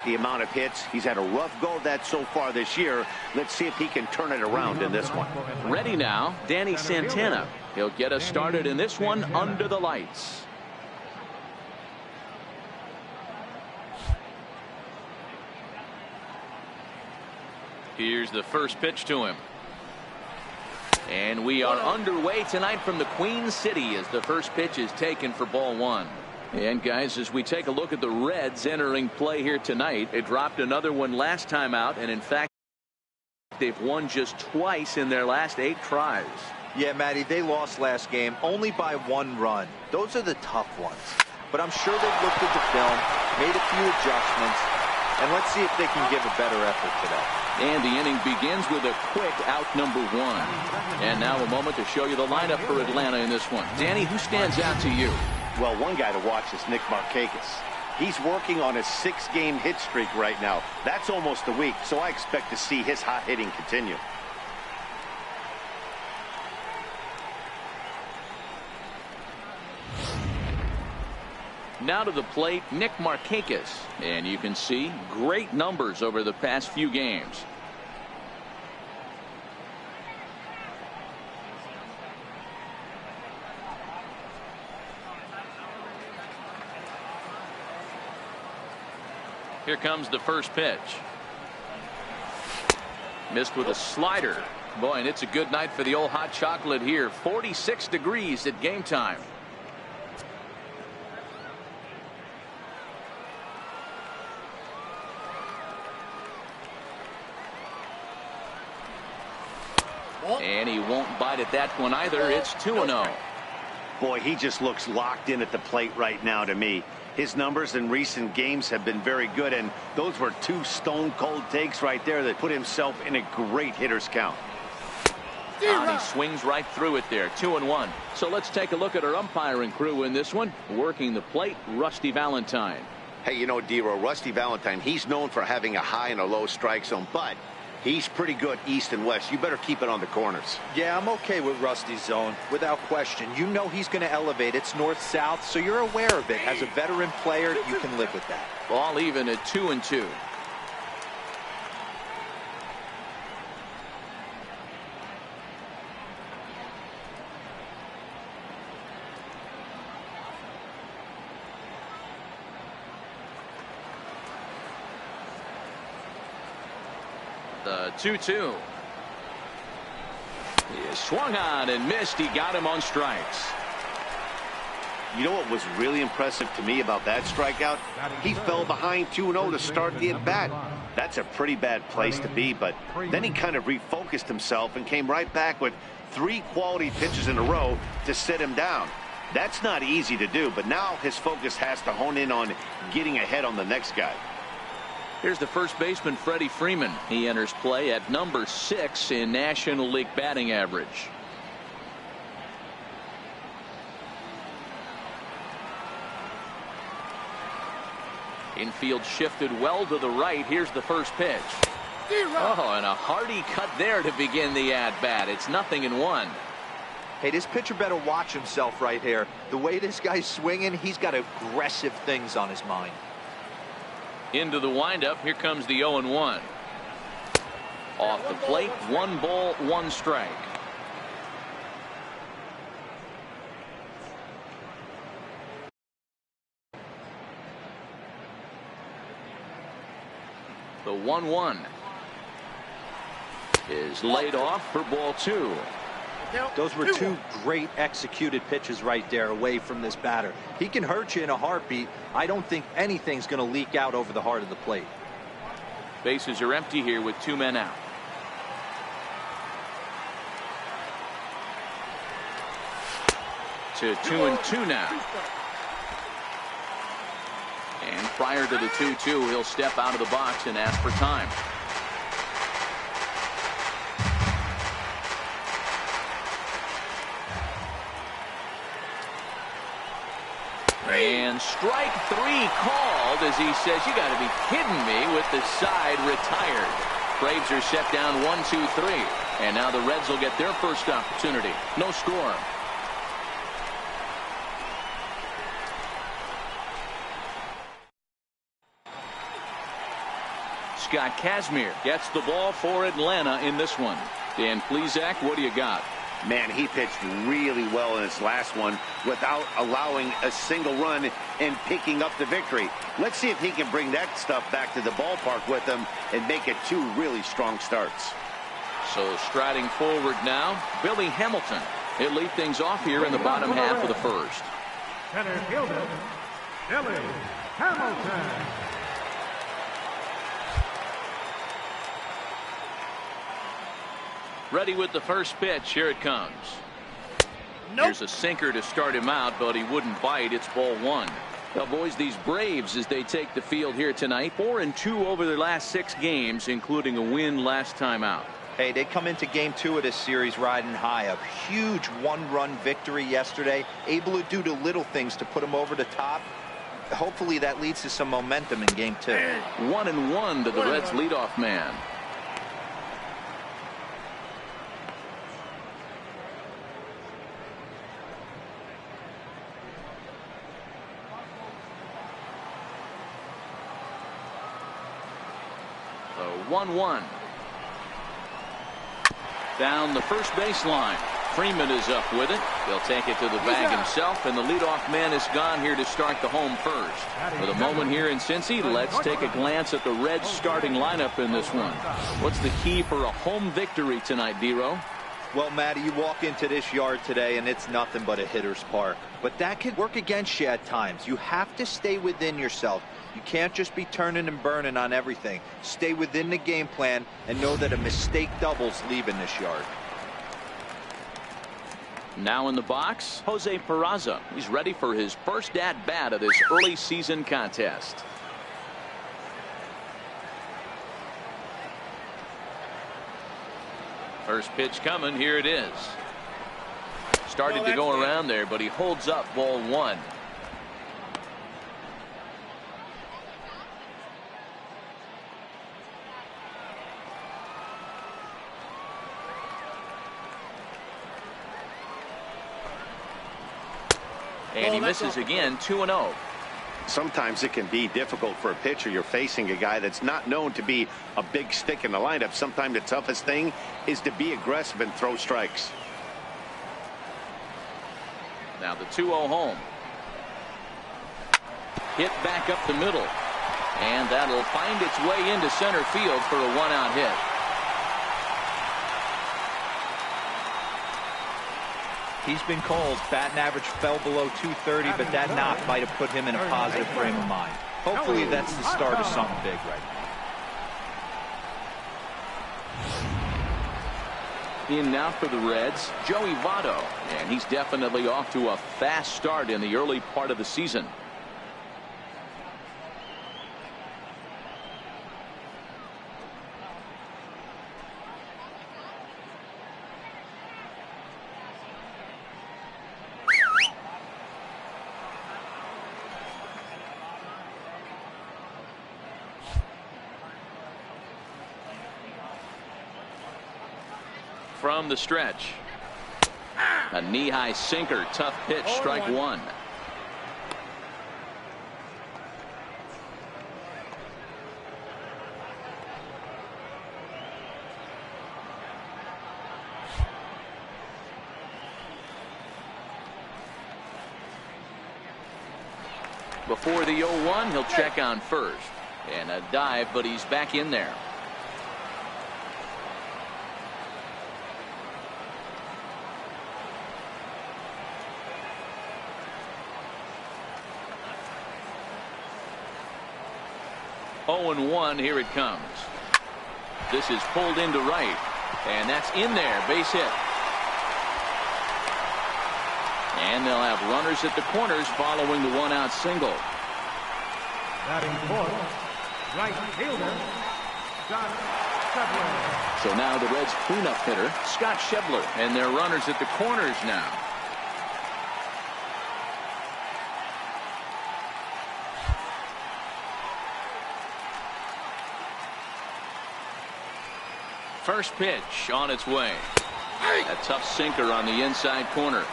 the amount of hits. He's had a rough go of that so far this year. Let's see if he can turn it around in this one. Ready now, Danny Santana. He'll get us started in this one under the lights. Here's the first pitch to him. And we are underway tonight from the Queen City as the first pitch is taken for ball one. And guys, as we take a look at the Reds entering play here tonight, it dropped another one last time out, and in fact they've won just twice in their last 8 tries. Yeah, Matty, they lost last game only by 1 run. Those are the tough ones. But I'm sure they've looked at the film, made a few adjustments, and let's see if they can give a better effort today. And the inning begins with a quick out number 1. And now a moment to show you the lineup for Atlanta in this one. Danny, who stands out to you? Well, one guy to watch is Nick Markakis. He's working on a 6-game hit streak right now. That's almost a week, so I expect to see his hot hitting continue. Now to the plate, Nick Markakis. And you can see great numbers over the past few games. Here comes the first pitch. Missed with a slider. Boy, and it's a good night for the old hot chocolate here. 46 degrees at game time. And he won't bite at that one either. It's 2-0. Boy, he just looks locked in at the plate right now to me. His numbers in recent games have been very good, and those were 2 stone-cold takes right there that put himself in a great hitter's count. And he swings right through it there. 2-1. So let's take a look at our umpiring crew in this one. Working the plate, Rusty Valentine. Hey, you know, Dero, Rusty Valentine, he's known for having a high and a low strike zone, but he's pretty good east and west. You better keep it on the corners. Yeah, I'm okay with Rusty's zone, without question. You know he's going to elevate. It's north-south, so you're aware of it. As a veteran player, you can live with that. Ball even at 2-2. The 2-2. He swung on and missed. He got him on strikes. You know what was really impressive to me about that strikeout? He fell behind 2-0 to start the at-bat. That's a pretty bad place to be, but then he kind of refocused himself and came right back with 3 quality pitches in a row to sit him down. That's not easy to do, but now his focus has to hone in on getting ahead on the next guy. Here's the first baseman, Freddie Freeman. He enters play at number 6 in National League batting average. Infield shifted well to the right. Here's the first pitch. Oh, and a hearty cut there to begin the at-bat. It's 0-1. Hey, this pitcher better watch himself right here. The way this guy's swinging, he's got aggressive things on his mind. Into the windup. Here comes the 0-1. Off the plate, 1 ball, 1 strike. The 1-1 is laid off for ball 2. Those were 2 great executed pitches right there away from this batter. He can hurt you in a heartbeat. I don't think anything's going to leak out over the heart of the plate. Bases are empty here with 2 men out. To 2-2 now. And prior to the 2-2, he'll step out of the box and ask for time. And strike 3 called as he says, you got to be kidding me, with the side retired. Braves are set down 1-2-3. And now the Reds will get their first opportunity. No score. Scott Kazmir gets the ball for Atlanta in this one. Dan Plesac, what do you got? Man, he pitched really well in his last one without allowing a single run and picking up the victory. Let's see if he can bring that stuff back to the ballpark with him and make it 2 really strong starts. So striding forward now, Billy Hamilton. He'll lead things off here in the bottom half of the first. Center fielder, Billy Hamilton. Ready with the first pitch. Here it comes. Nope. Here's a sinker to start him out, but he wouldn't bite. It's ball 1. Now, boys, these Braves, as they take the field here tonight, 4-2 over their last 6 games, including a win last time out. Hey, they come into game 2 of this series riding high. A huge 1-run victory yesterday, able to do the little things to put them over the top. Hopefully that leads to some momentum in game 2. 1-1 to the Reds leadoff man. So 1-1. Down the first baseline. Freeman is up with it. He'll take it to the bag himself, and the leadoff man is gone here to start the home first. For the moment here in Cincy, let's take a glance at the Reds starting lineup in this one. What's the key for a home victory tonight, D-Row? Well, Matty, you walk into this yard today and it's nothing but a hitter's park. But that can work against you at times. You have to stay within yourself. You can't just be turning and burning on everything. Stay within the game plan and know that a mistake doubles leaving this yard. Now in the box, Jose Peraza. He's ready for his first at-bat of this early season contest. First pitch coming. Here it is. Started to go around there, but he holds up ball 1. And he misses again. 2-0. Sometimes it can be difficult for a pitcher. You're facing a guy that's not known to be a big stick in the lineup. Sometimes the toughest thing is to be aggressive and throw strikes. Now the 2-0 home. Hit back up the middle. And that'll find its way into center field for a 1-out hit. He's been called. Batting average fell below 230, but that knock might have put him in a positive frame of mind. Hopefully that's the start of something big right now. In now for the Reds, Joey Votto. And he's definitely off to a fast start in the early part of the season. From the stretch, a knee-high sinker, tough pitch, strike 1. Before the 0-1, he'll check on first, and a dive, but he's back in there. Oh, 0-1, here it comes. This is pulled into right, and that's in there, base hit. And they'll have runners at the corners following the 1-out single. Batting fourth, right fielder, Scott Shebler. So now the Reds cleanup hitter, Scott Shebler, and their runners at the corners now. First pitch on its way. A tough sinker on the inside corner.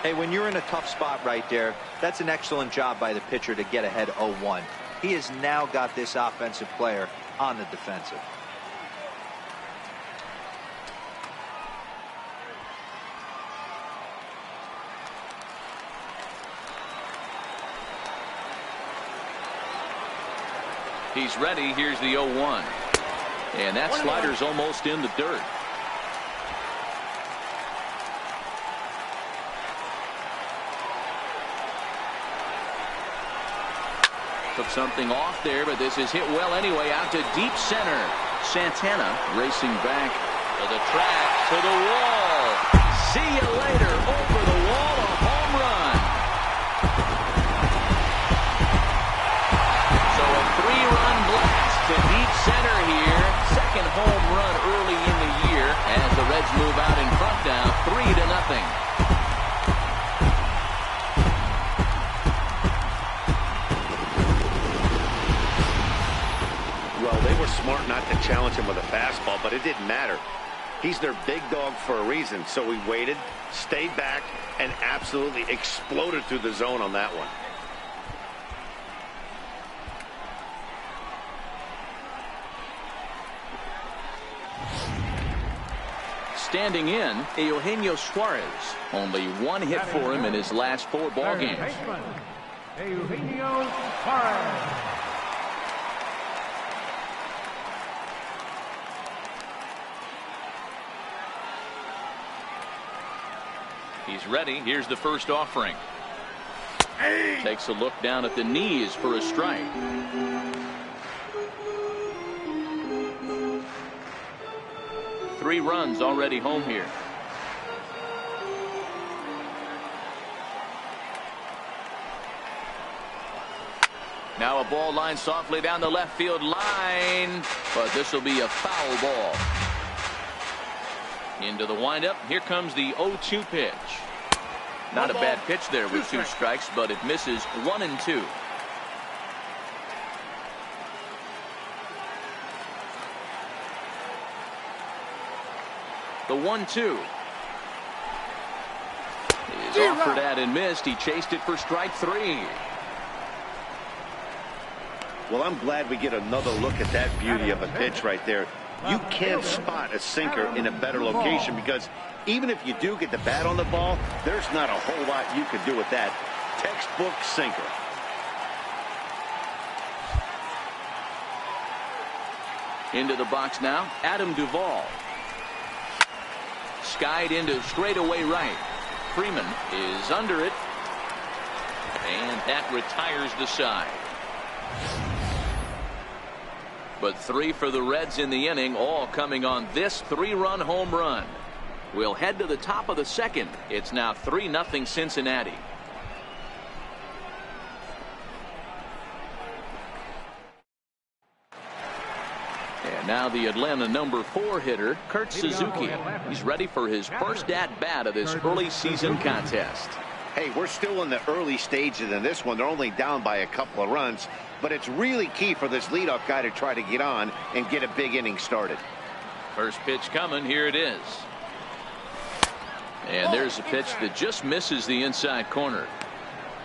Hey, when you're in a tough spot right there, that's an excellent job by the pitcher to get ahead 0-1. He has now got this offensive player on the defensive. He's ready. Here's the 0-1. And that slider's almost in the dirt. Took something off there, but this is hit well anyway. Out to deep center. Santana racing back to the track, to the wall. See you later. Over the wall, a home run. So a 3-run blast to deep center here. Second home run early in the year as the Reds move out in front now, 3-0. They were smart not to challenge him with a fastball, but it didn't matter. He's their big dog for a reason, so he waited, stayed back, and absolutely exploded through the zone on that one. Standing in, Eugenio Suarez. Only one hit for him in his last 4 ball games. Eugenio Suarez. He's ready. Here's the first offering. Takes a look down at the knees for a strike. Three runs already home here. Now a ball lined softly down the left field line, but this will be a foul ball. Into the windup. Here comes the 0-2 pitch. Not a bad pitch there with 2 strikes, but it misses 1 and 2. The 1-2 is offered at and missed. He chased it for strike 3. Well, I'm glad we get another look at that beauty of a pitch right there. You can't spot a sinker in a better location because even if you do get the bat on the ball, there's not a whole lot you can do with that. Textbook sinker. Into the box now, Adam Duvall. Skied into straightaway right. Freeman is under it. And that retires the side. But 3 for the Reds in the inning, all coming on this 3-run home run. We'll head to the top of the second. It's now 3-0 Cincinnati. And now the Atlanta number 4 hitter, Kurt Suzuki. He's ready for his first at-bat of this early season contest. Hey, we're still in the early stages in this one. They're only down by a couple of runs, but it's really key for this leadoff guy to try to get on and get a big inning started. First pitch coming. Here it is. And there's a pitch that just misses the inside corner.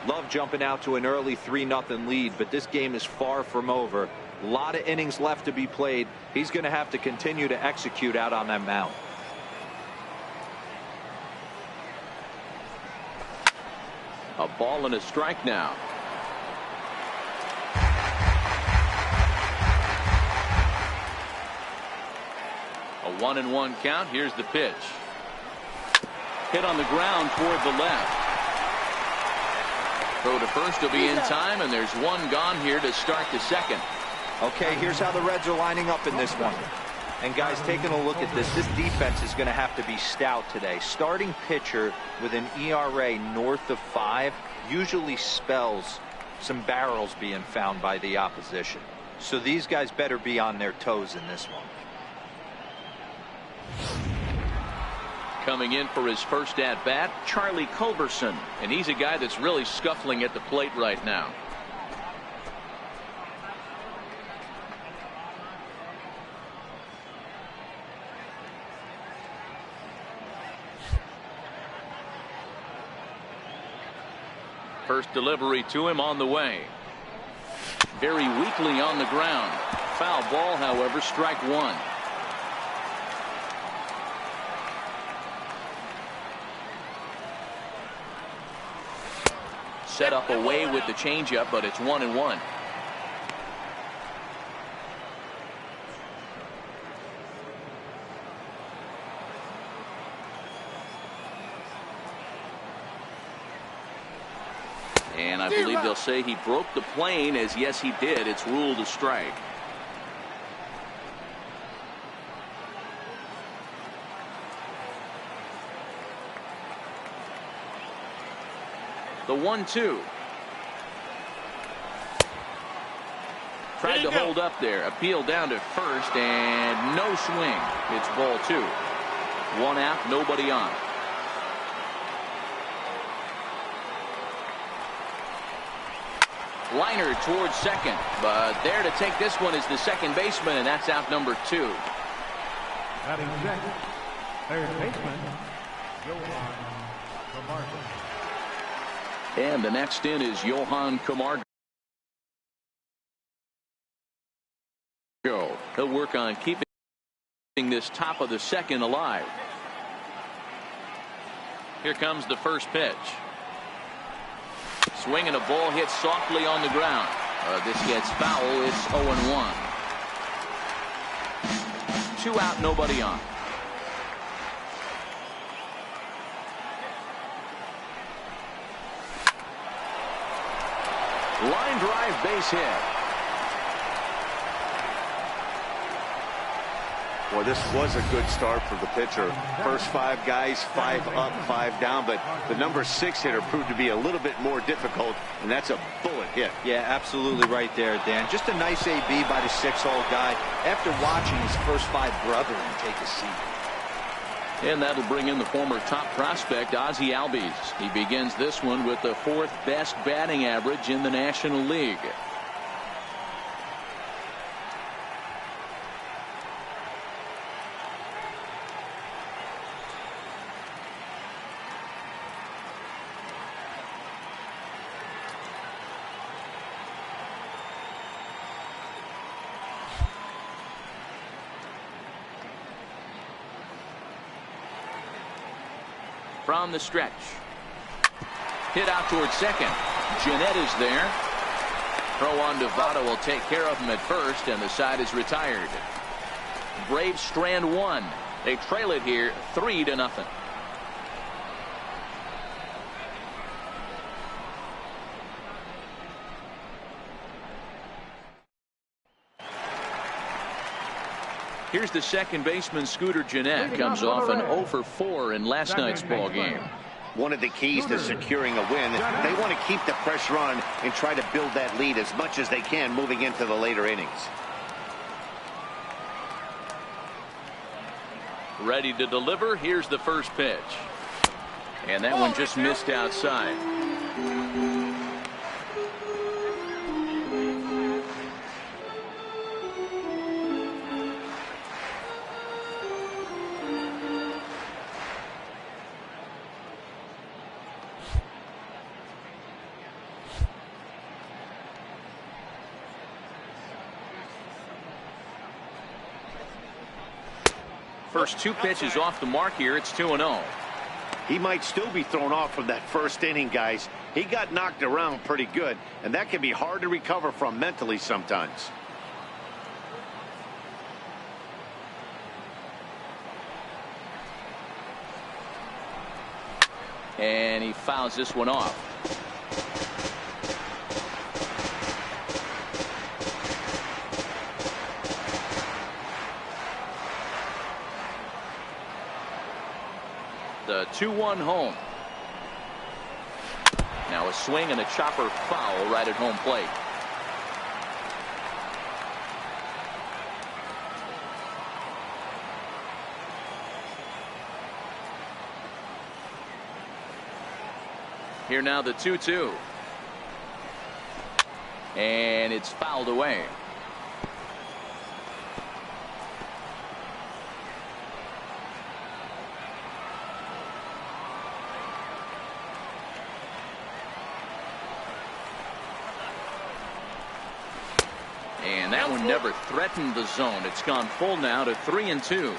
Love jumping out to an early 3-0 lead, but this game is far from over. A lot of innings left to be played. He's going to have to continue to execute out on that mound. A ball and a strike now. A 1-1 count. Here's the pitch. Hit on the ground toward the left. Throw to first will be in time, and there's one gone here to start the second. Okay, here's how the Reds are lining up in this one. And guys, taking a look at this defense is going to have to be stout today. Starting pitcher with an ERA north of 5 usually spells some barrels being found by the opposition. So these guys better be on their toes in this one. Coming in for his first at-bat, Charlie Culberson. And he's a guy that's really scuffling at the plate right now. First delivery to him on the way. Very weakly on the ground. Foul ball, however, strike one. Set up away with the changeup, but it's 1-1. And I believe they'll say he broke the plane, as yes, he did. It's ruled a strike. The 1-2. Tried to hold up there. Appeal down to first, and no swing. It's ball two. One out, nobody on. Liner towards second, but there to take this one is the second baseman, and that's out number two. Batting second, third baseman, Johan Camargo. And the next in is Johan Camargo. He'll work on keeping this top of the second alive. Here comes the first pitch. Swing and a ball hit softly on the ground. This gets foul. It's 0-1. Two out, nobody on. Line drive, base hit. Well, this was a good start for the pitcher. First five guys, 5 up, 5 down, but the number 6 hitter proved to be a little bit more difficult, and that's a bullet hit. Yeah, absolutely right there, Dan. Just a nice AB by the 6-hole guy after watching his first 5 brethren take a seat. And that'll bring in the former top prospect, Ozzie Albies. He begins this one with the 4th best batting average in the National League. From the stretch. Hit out towards second. Jeanette is there. Throw on to Votto will take care of him at first, and the side is retired. Braves strand one. They trail it here 3-0. Here's the second baseman, Scooter Gennett. Comes off an 0-for-4 in last night's ball game. One of the keys to securing a win, they want to keep the pressure on and try to build that lead as much as they can moving into the later innings. Ready to deliver. Here's the first pitch. And that one just missed outside. First 2 pitches off the mark here. It's 2-0. He might still be thrown off from that first inning, guys. He got knocked around pretty good, and that can be hard to recover from mentally sometimes. And he fouls this one off. The 2-1 home. Now a swing and a chopper foul right at home plate. Here now the 2-2. And it's fouled away. That one never threatened the zone. It's gone full now to 3-2.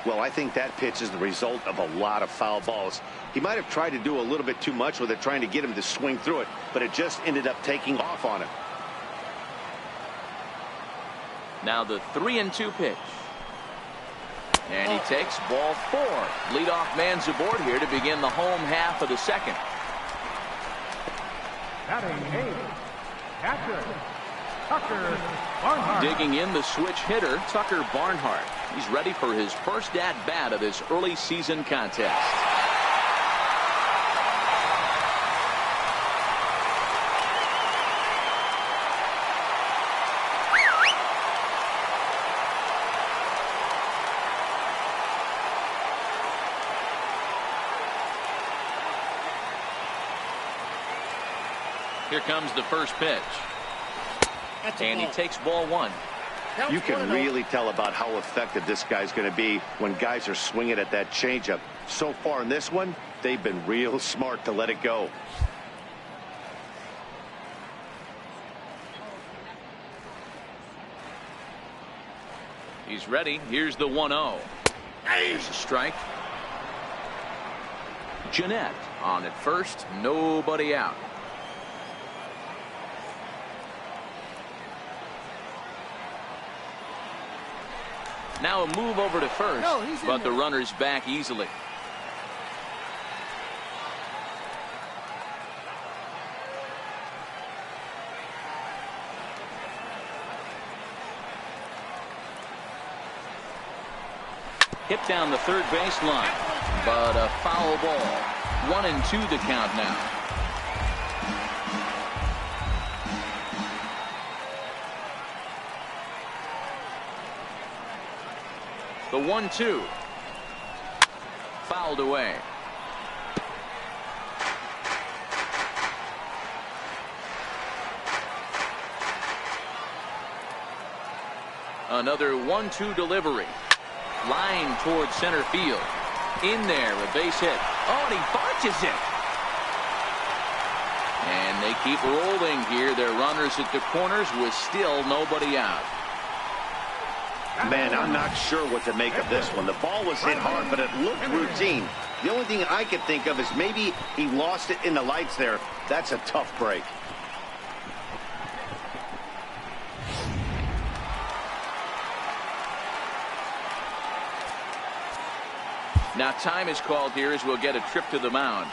Well, I think that pitch is the result of a lot of foul balls. He might have tried to do a little bit too much with it, trying to get him to swing through it, but it just ended up taking off on him. Now the 3-2 pitch. And he takes ball 4. Leadoff man's aboard here to begin the home half of the second. Batting 8, catcher, Tucker Barnhart. Digging in the switch hitter, Tucker Barnhart. He's ready for his first at-bat of this early season contest. Here comes the first pitch. And he takes ball 1. You can really tell about how effective this guy's going to be when guys are swinging at that changeup. So far in this one, they've been real smart to let it go. He's ready. Here's the 1-0. Here's a strike. Jeanette on at first. Nobody out. Now a move over to first, but the runner's back easily. Hit down the third baseline, but a foul ball. 1-2 the count now. The 1-2. Fouled away. Another 1-2 delivery. Line towards center field. In there, a base hit. Oh, and he botches it. And they keep rolling here. They're runners at the corners with still nobody out. Man, I'm not sure what to make of this one. The ball was hit hard, but it looked routine. The only thing I could think of is maybe he lost it in the lights there. That's a tough break. Now time is called here as we'll get a trip to the mound.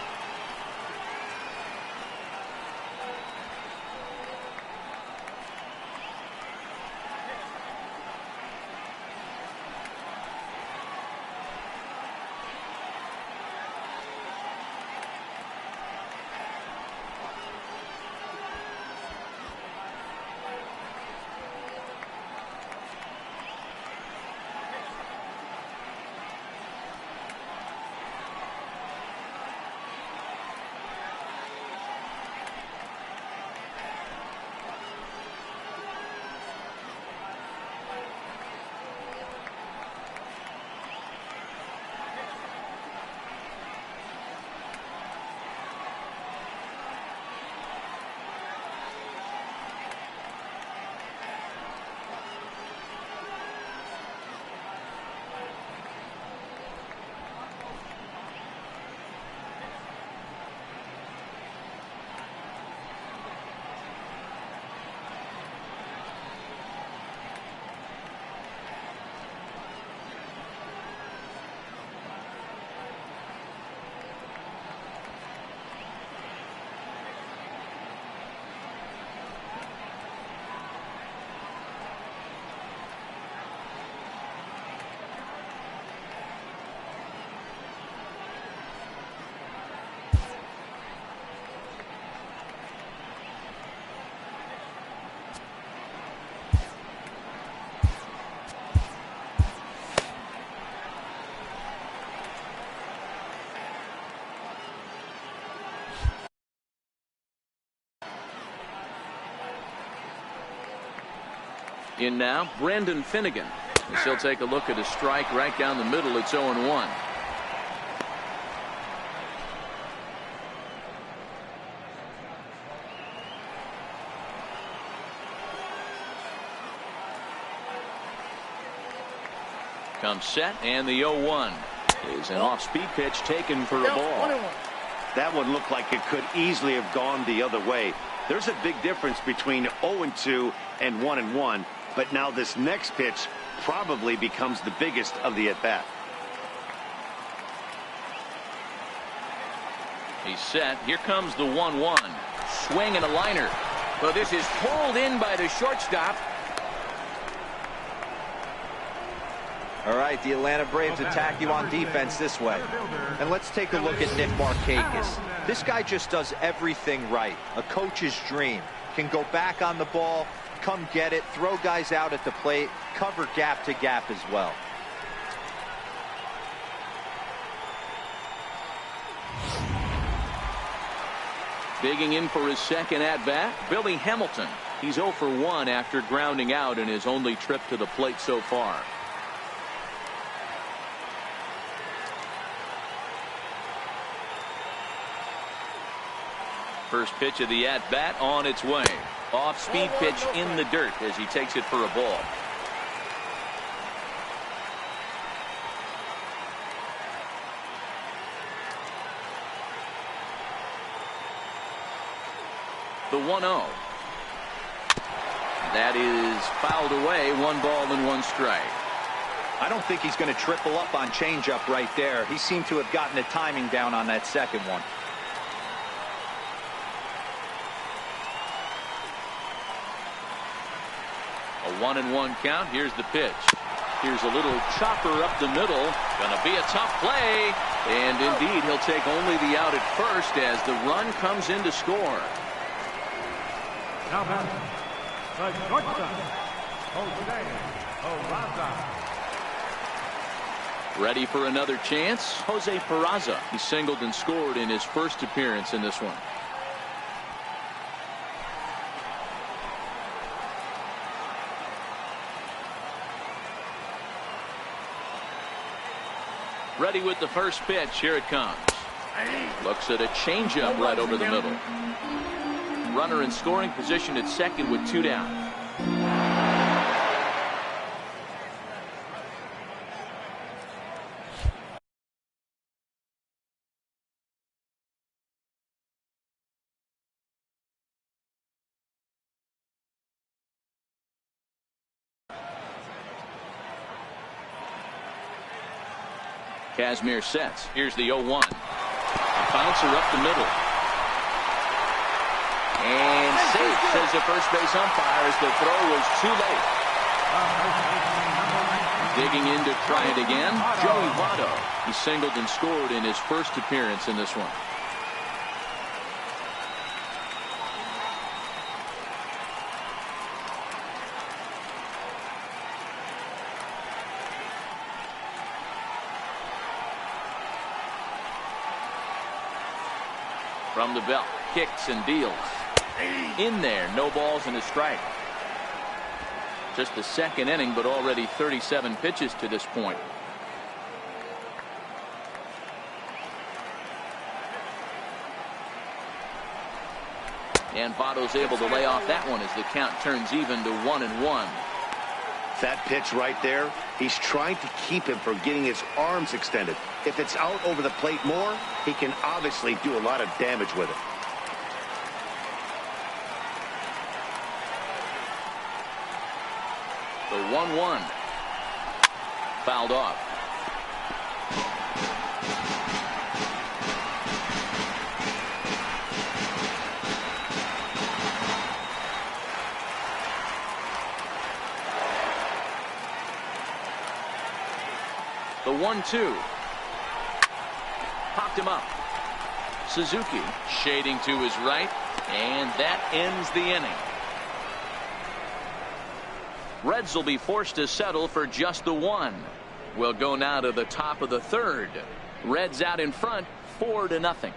In now, Brandon Finnegan. As he'll take a look at a strike right down the middle. It's 0-1. Comes set, and the 0-1 is an off-speed pitch taken for a ball. That one looked like it could easily have gone the other way. There's a big difference between 0-2 and 1-1, but now this next pitch probably becomes the biggest of the at-bat. He's set. Here comes the 1-1. Swing and a liner. Well, this is pulled in by the shortstop. All right, the Atlanta Braves attack you on defense this way. And let's take a look at Nick Markakis. This guy just does everything right. A coach's dream. Can go back on the ball, come get it, throw guys out at the plate, cover gap to gap as well. Digging in for his second at-bat, Billy Hamilton. He's 0 for 1 after grounding out in his only trip to the plate so far. First pitch of the at-bat on its way. Off-speed pitch in the dirt as he takes it for a ball. The 1-0. That is fouled away. 1 ball and 1 strike. I don't think he's going to triple up on changeup right there. He seemed to have gotten the timing down on that second one. A 1-1 count. Here's the pitch. Here's a little chopper up the middle. Gonna be a tough play. And indeed, he'll take only the out at first as the run comes in to score. Now back, the shortstop, Jose Peraza. Ready for another chance. Jose Peraza. He singled and scored in his first appearance in this one. Ready with the first pitch. Here it comes. Looks at a changeup right over the middle. Runner in scoring position at second with 2 down. Kazmir sets. Here's the 0-1. A bouncer up the middle. And safe, says the first base umpire, as the throw was too late. Digging in to try it again, Joey Votto. He singled and scored in his first appearance in this one. From the belt, kicks and deals. In there, no balls and a strike. Just the second inning, but already 37 pitches to this point. And Votto's able to lay off that one as the count turns even to 1-1. That pitch right there, he's trying to keep him from getting his arms extended. If it's out over the plate more, he can obviously do a lot of damage with it. The 1-1. Fouled off. The 1-2. Popped him up. Suzuki shading to his right, and that ends the inning. Reds will be forced to settle for just the 1. We'll go now to the top of the third. Reds out in front, 4-0.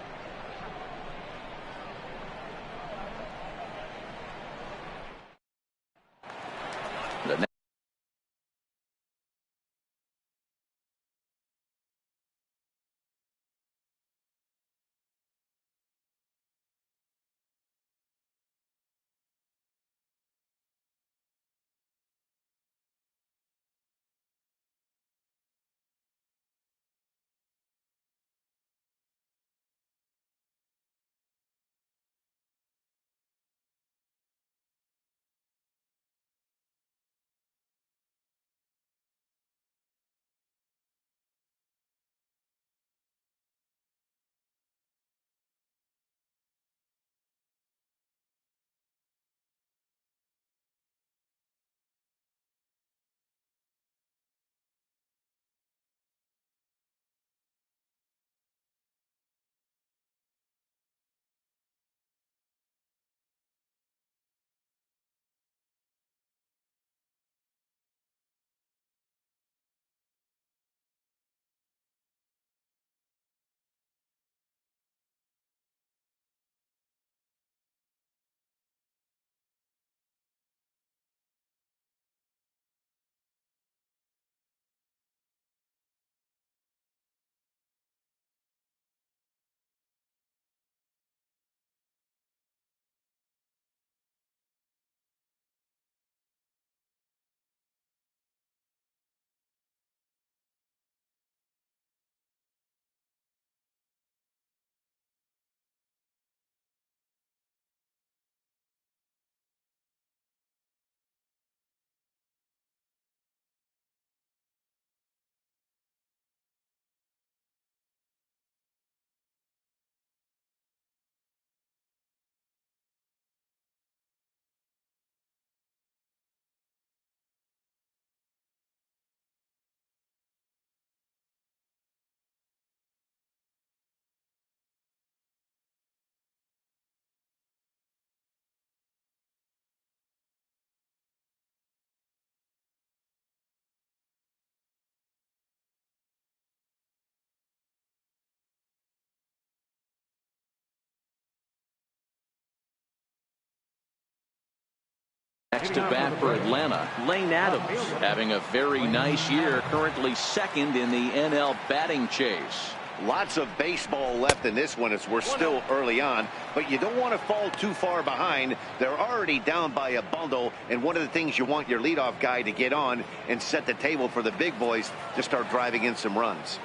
Next to bat for Atlanta, Lane Adams, having a very nice year, currently second in the NL batting chase. Lots of baseball left in this one as we're still early on, but you don't want to fall too far behind. They're already down by a bundle, and one of the things you want your leadoff guy to get on and set the table for the big boys to start driving in some runs.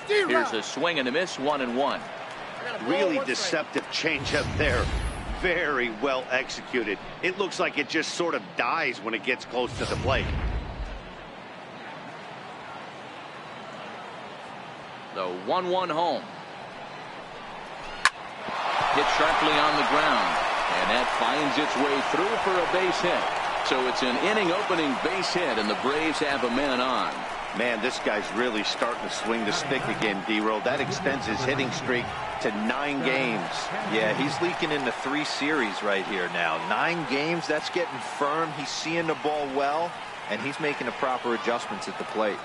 Here's a swing and a miss, 1-1. Really deceptive changeup there. Very well executed. It looks like it just sort of dies when it gets close to the plate. The 1-1 home. Hit sharply on the ground, and that finds its way through for a base hit. So it's an inning opening base hit, and the Braves have a man on. Man, this guy's really starting to swing the stick again, D-Roll. That extends his hitting streak to 9 games. Yeah, he's leaking into 3 series right here now. 9 games, that's getting firm. He's seeing the ball well, and he's making the proper adjustments at the plate.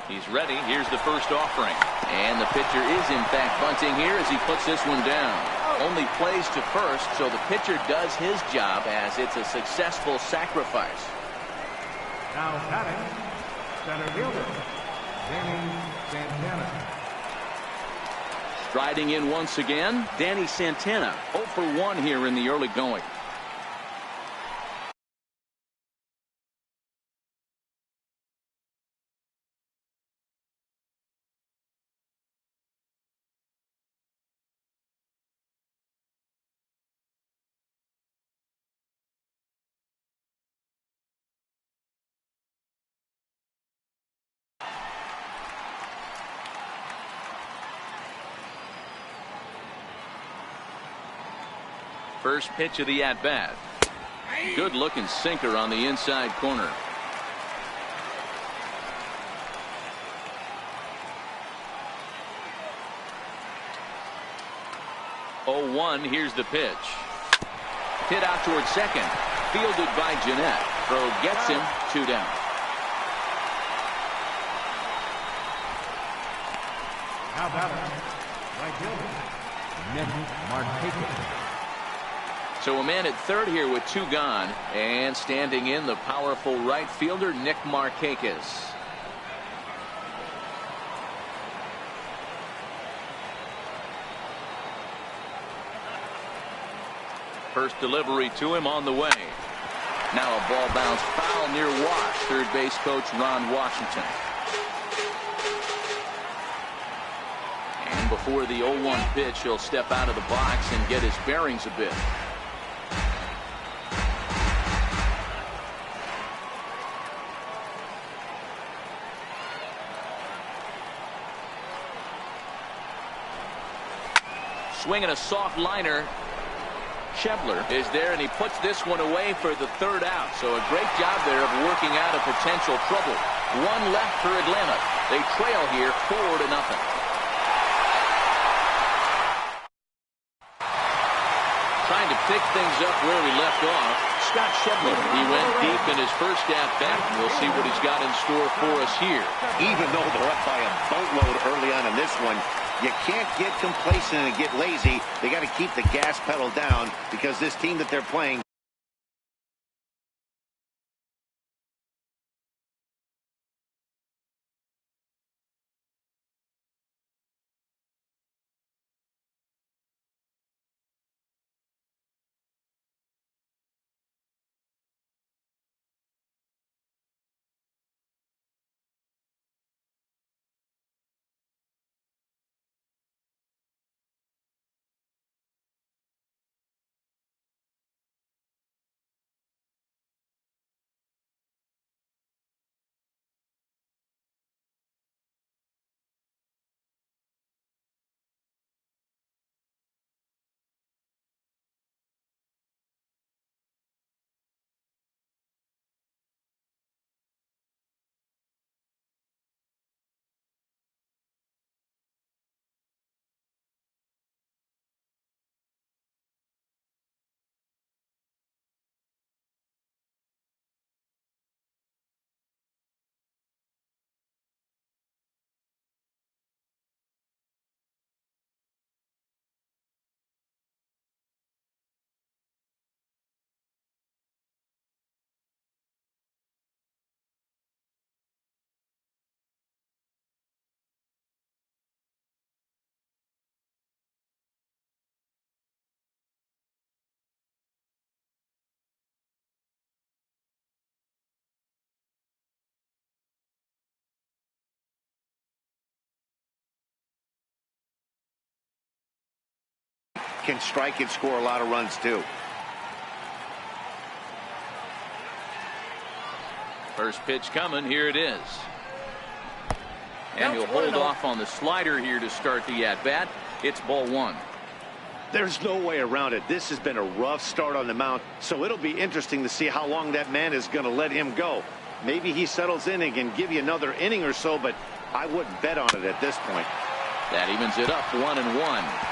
He's ready. Here's the first offering. And the pitcher is, in fact, bunting here as he puts this one down. Only plays to first, so the pitcher does his job as it's a successful sacrifice. Now batting, center fielder, Danny Santana. Striding in once again, Danny Santana, 0 for 1 here in the early going. First pitch of the at-bat. Good looking sinker on the inside corner. Oh, 1. Here's the pitch. Hit out towards second. Fielded by Jeanette. Throw gets him 2 down. Now batting, right fielder, Nick Markakis. So a man at third here with 2 gone, and standing in the powerful right fielder Nick Markakis. First delivery to him on the way. Now a ball bounced foul near Wash. Third base coach Ron Washington. And before the 0-1 pitch, he'll step out of the box and get his bearings a bit. Swinging a soft liner. Schebler is there, and he puts this one away for the 3rd out. So a great job there of working out of potential trouble. 1 left for Atlanta. They trail here 4-0. Trying to pick things up where he left off, Scott Schebler. He went deep in his first at-bat, and we'll see what he's got in store for us here. Even though they're up by a boatload early on in this one, you can't get complacent and get lazy. They got to keep the gas pedal down because this team that they're playing can strike and score a lot of runs too. First pitch coming. Here it is. And he'll hold off on the slider here to start the at-bat. It's ball one. There's no way around it. This has been a rough start on the mound, so it'll be interesting to see how long that man is going to let him go. Maybe he settles in and can give you another inning or so, but I wouldn't bet on it at this point. That evens it up 1-1.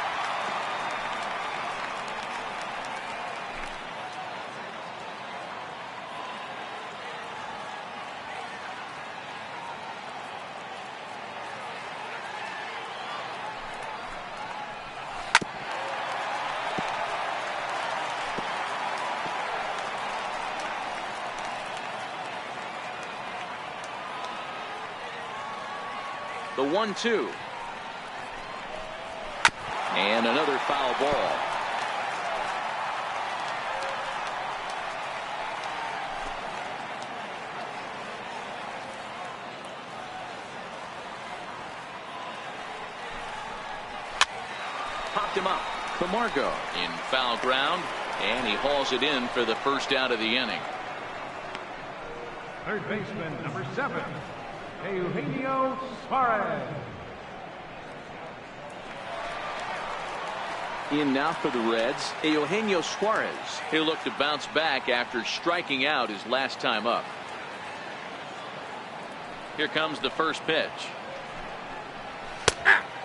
The 1-2. And another foul ball. Popped him up. Camargo in foul ground, and he hauls it in for the first out of the inning. Third baseman, number 7, Eugenio Suarez. In now for the Reds, Eugenio Suarez. He'll look to bounce back after striking out his last time up. Here comes the first pitch.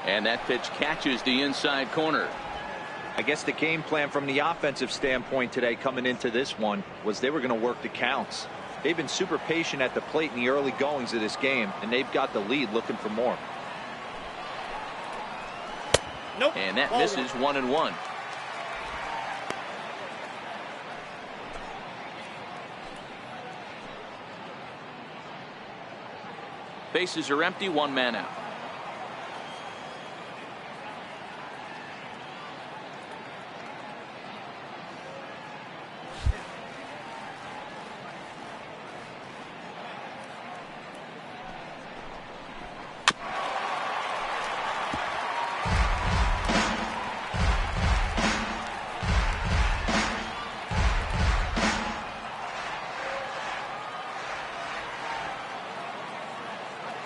And that pitch catches the inside corner. I guess the game plan from the offensive standpoint today coming into this one was they were going to work the counts. They've been super patient at the plate in the early goings of this game, and they've got the lead looking for more. Nope. And that misses 1-1. Bases are empty, one man out.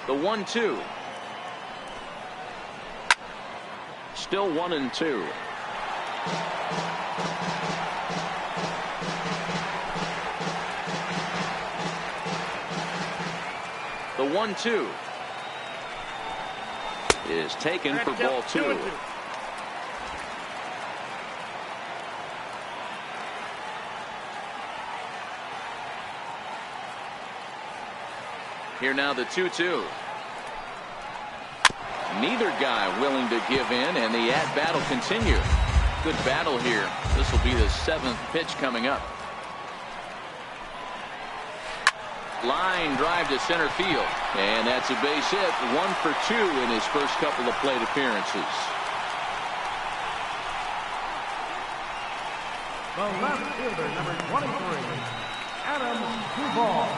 The 1-2. Still 1-2. The 1-2 is taken for ball 2. Here now the 2-2. Neither guy willing to give in, and the at-bat will continue. Good battle here. This will be the 7th pitch coming up. Line drive to center field, and that's a base hit. 1 for 2 in his first couple of plate appearances. The left fielder, number 23, Adam Duvall.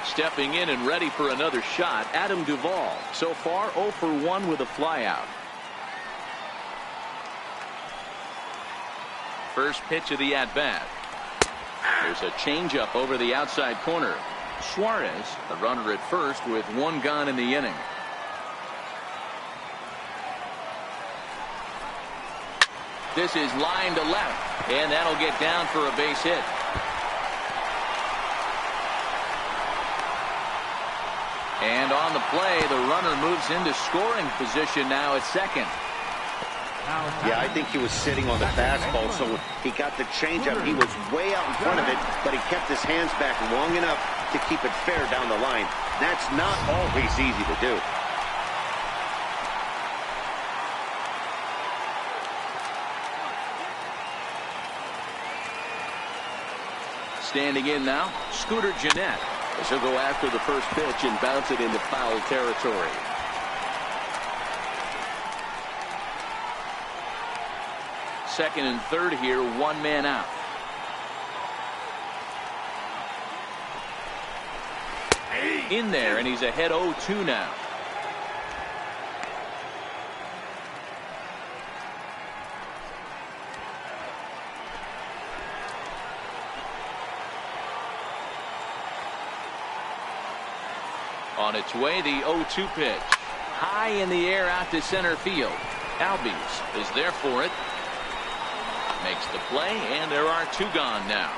Stepping in and ready for another shot, Adam Duvall. So far 0 for 1 with a flyout. First pitch of the at-bat. There's a changeup over the outside corner. Suarez, the runner at first with 1 gone in the inning. This is line to left, and that'll get down for a base hit. And on the play, the runner moves into scoring position now at second. Yeah, I think he was sitting on the fastball, so when he got the changeup, he was way out in front of it, but he kept his hands back long enough to keep it fair down the line. That's not always easy to do. Standing in now, Scooter Gennett. As he'll go after the first pitch and bounce it into foul territory. Second and third here, 1 man out. In there, and he's ahead 0-2 now. On its way, the 0-2 pitch. High in the air out to center field. Albies is there for it. Makes the play, and there are 2 gone now.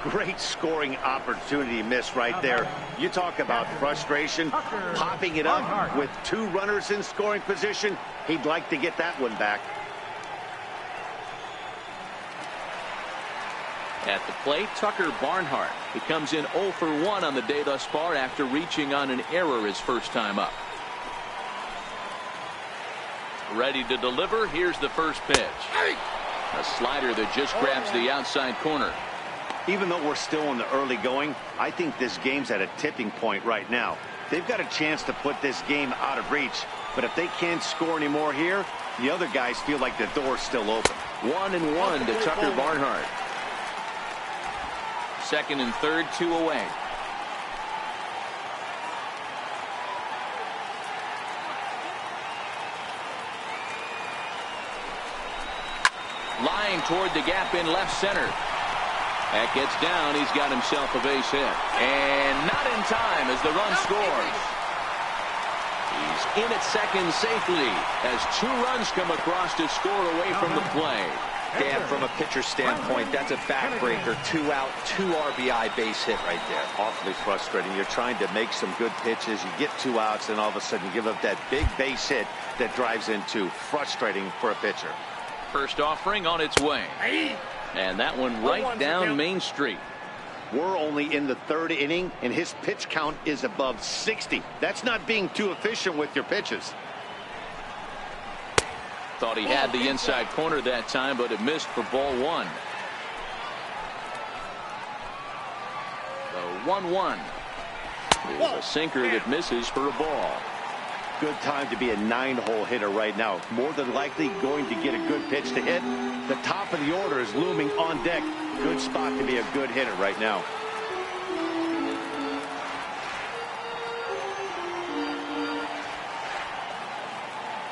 Great scoring opportunity miss right there. You talk about frustration, popping it up with 2 runners in scoring position. He'd like to get that one back. At the plate, Tucker Barnhart. He comes in 0 for 1 on the day thus far after reaching on an error his first time up. Ready to deliver. Here's the first pitch. A slider that just grabs the outside corner. Even though we're still in the early going, I think this game's at a tipping point right now. They've got a chance to put this game out of reach, but if they can't score any more here, the other guys feel like the door's still open. 1-1 to Tucker Barnhart. Second and third, 2 away. Line toward the gap in left center. That gets down. He's got himself a base hit. And not in time as the run scores. He's in at second safely as 2 runs come across to score away from the play. Dan, from a pitcher standpoint, that's a backbreaker. 2 out, 2 RBI base hit right there. Awfully frustrating. You're trying to make some good pitches. You get 2 outs, and all of a sudden you give up that big base hit that drives in 2. Frustrating for a pitcher. First offering on its way. And that one right down Main Street. We're only in the 3rd inning, and his pitch count is above 60. That's not being too efficient with your pitches. Thought he had the inside corner that time, but it missed for ball 1. The 1-1 is a sinker that misses for a ball. Good time to be a 9-hole hitter right now. More than likely going to get a good pitch to hit. The top of the order is looming on deck. Good spot to be a good hitter right now.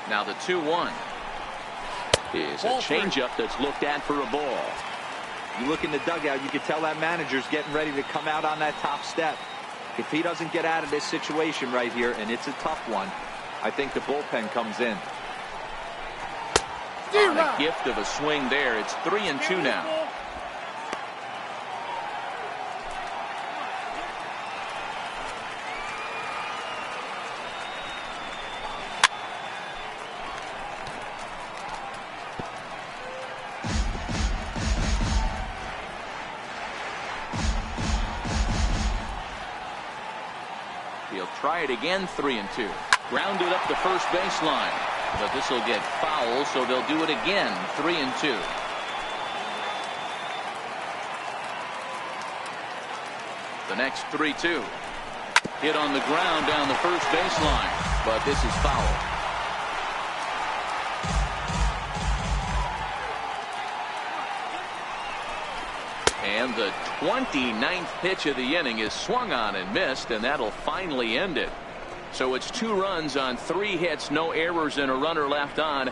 Now the 2-1 is a changeup that's looked at for a ball. You look in the dugout, you can tell that manager's getting ready to come out on that top step. If he doesn't get out of this situation right here, and it's a tough one, I think the bullpen comes in. On a gift of a swing there. It's 3-2 now. He'll try it again. 3-2. Grounded up the first baseline. But this will get foul, so they'll do it again. 3-2. The next 3-2. Hit on the ground down the first baseline. But this is foul. And the 29th pitch of the inning is swung on and missed, and that'll finally end it. So it's 2 runs on 3 hits, no errors, and a runner left on.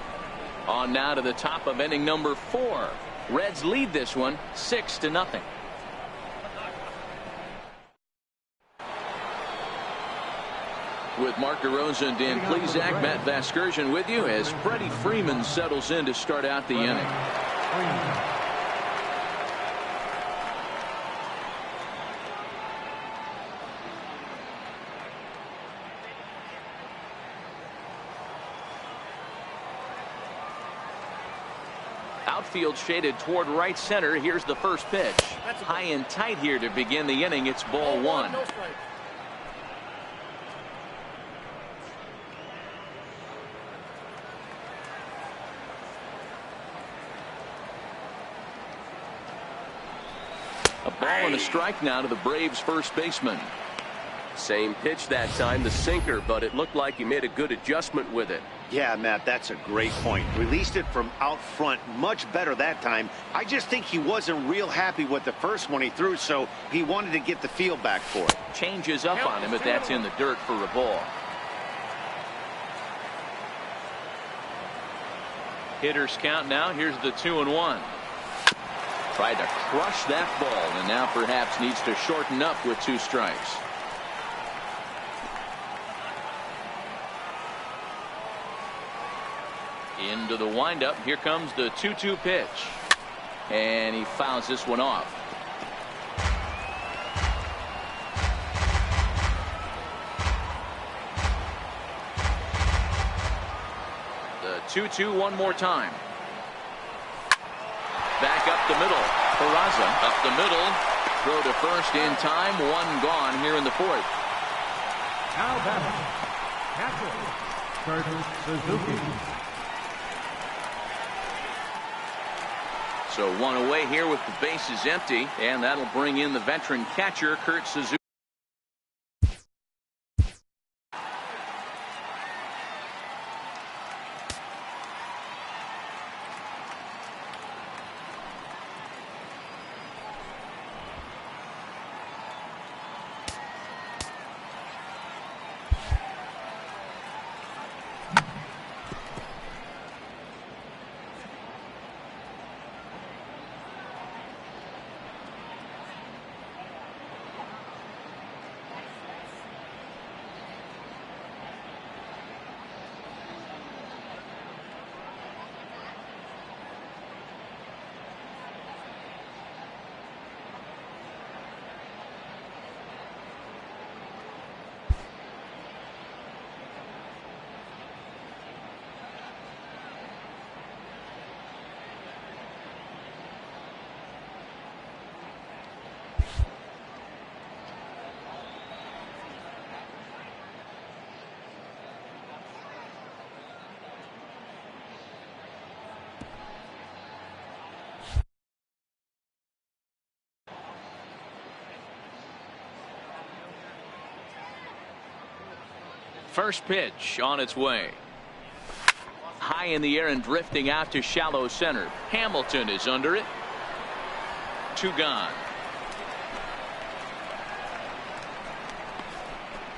On now to the top of inning number 4. Reds lead this one 6-0. With Mark DeRosa and Dan Plesac, Matt Vasgersian with you as Freddie Freeman settles in to start out the inning. Outfield shaded toward right center. Here's the first pitch. High and tight here to begin the inning. It's ball 1. A ball and a strike now to the Braves first baseman. Same pitch that time, the sinker, but it looked like he made a good adjustment with it. Yeah, Matt, that's a great point. Released it from out front much better that time. I just think he wasn't real happy with the first one he threw, so he wanted to get the feel back for it. Changes up on him if that's in the dirt for a ball. Hitters count now. Here's the 2-1. Tried to crush that ball, and now perhaps needs to shorten up with 2 strikes. Into the windup. Here comes the 2-2 pitch. And he fouls this one off. The 2-2 one more time. Back up the middle. Peraza up the middle. Throw to first in time. One gone here in the fourth. Now batting, catcher, Kurt Suzuki. So one away here with the bases empty, and that'll bring in the veteran catcher, Kurt Suzuki. First pitch on its way. High in the air and drifting out to shallow center. Hamilton is under it. 2 gone.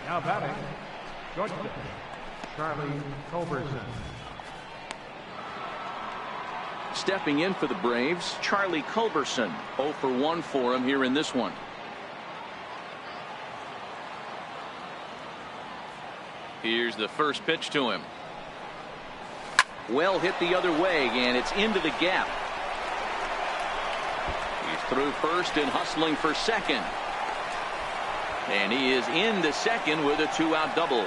Now batting, Georgia, Charlie Culberson. Stepping in for the Braves, Charlie Culberson. 0 for 1 for him here in this one. Here's the first pitch to him. Well hit the other way, and it's into the gap. He's through first and hustling for second. And he is into second with a 2-out double.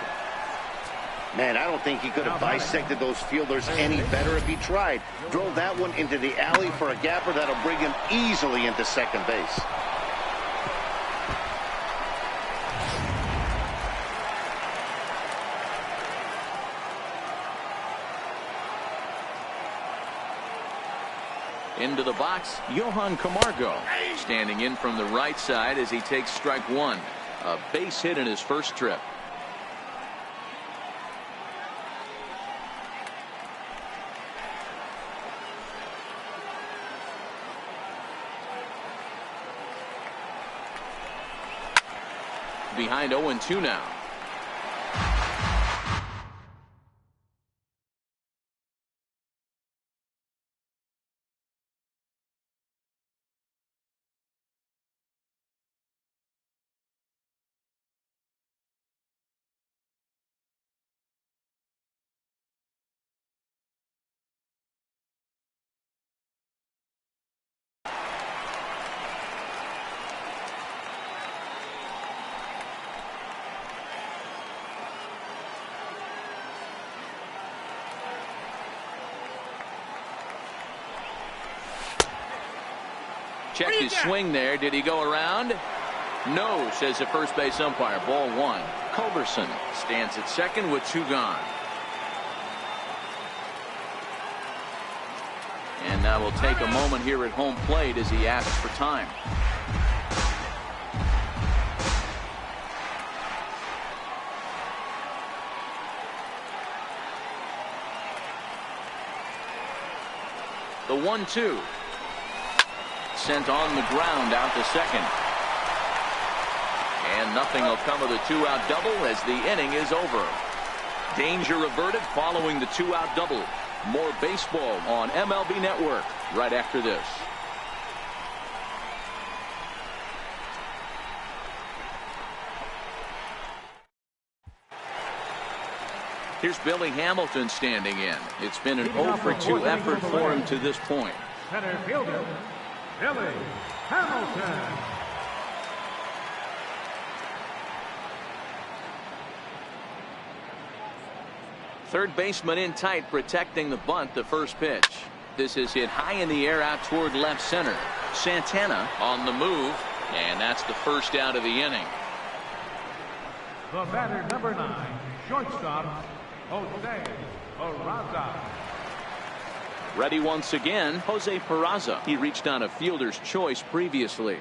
Man, I don't think he could have bisected those fielders any better if he tried. Drove that one into the alley for a gapper that'll bring him easily into second base. Into the box, Johan Camargo, standing in from the right side as he takes strike one. A base hit in his first trip. Behind 0-2 now. Check his swing there. Did he go around? No, says the first base umpire. Ball 1. Culberson stands at second with 2 gone. And that will take a moment here at home plate as he asks for time. The 1-2. Sent on the ground out to second. And nothing will come of the 2-out double as the inning is over. Danger averted following the 2-out double. More baseball on MLB Network right after this. Here's Billy Hamilton standing in. It's been an 0-for-2 effort for him to this point. Center fielder, Billy Hamilton. Third baseman in tight, protecting the bunt, the first pitch. This is hit high in the air out toward left center. Santana on the move, and that's the first out of the inning. The batter, number 9, shortstop, Jose Peraza. Ready once again, Jose Peraza. He reached on a fielder's choice previously.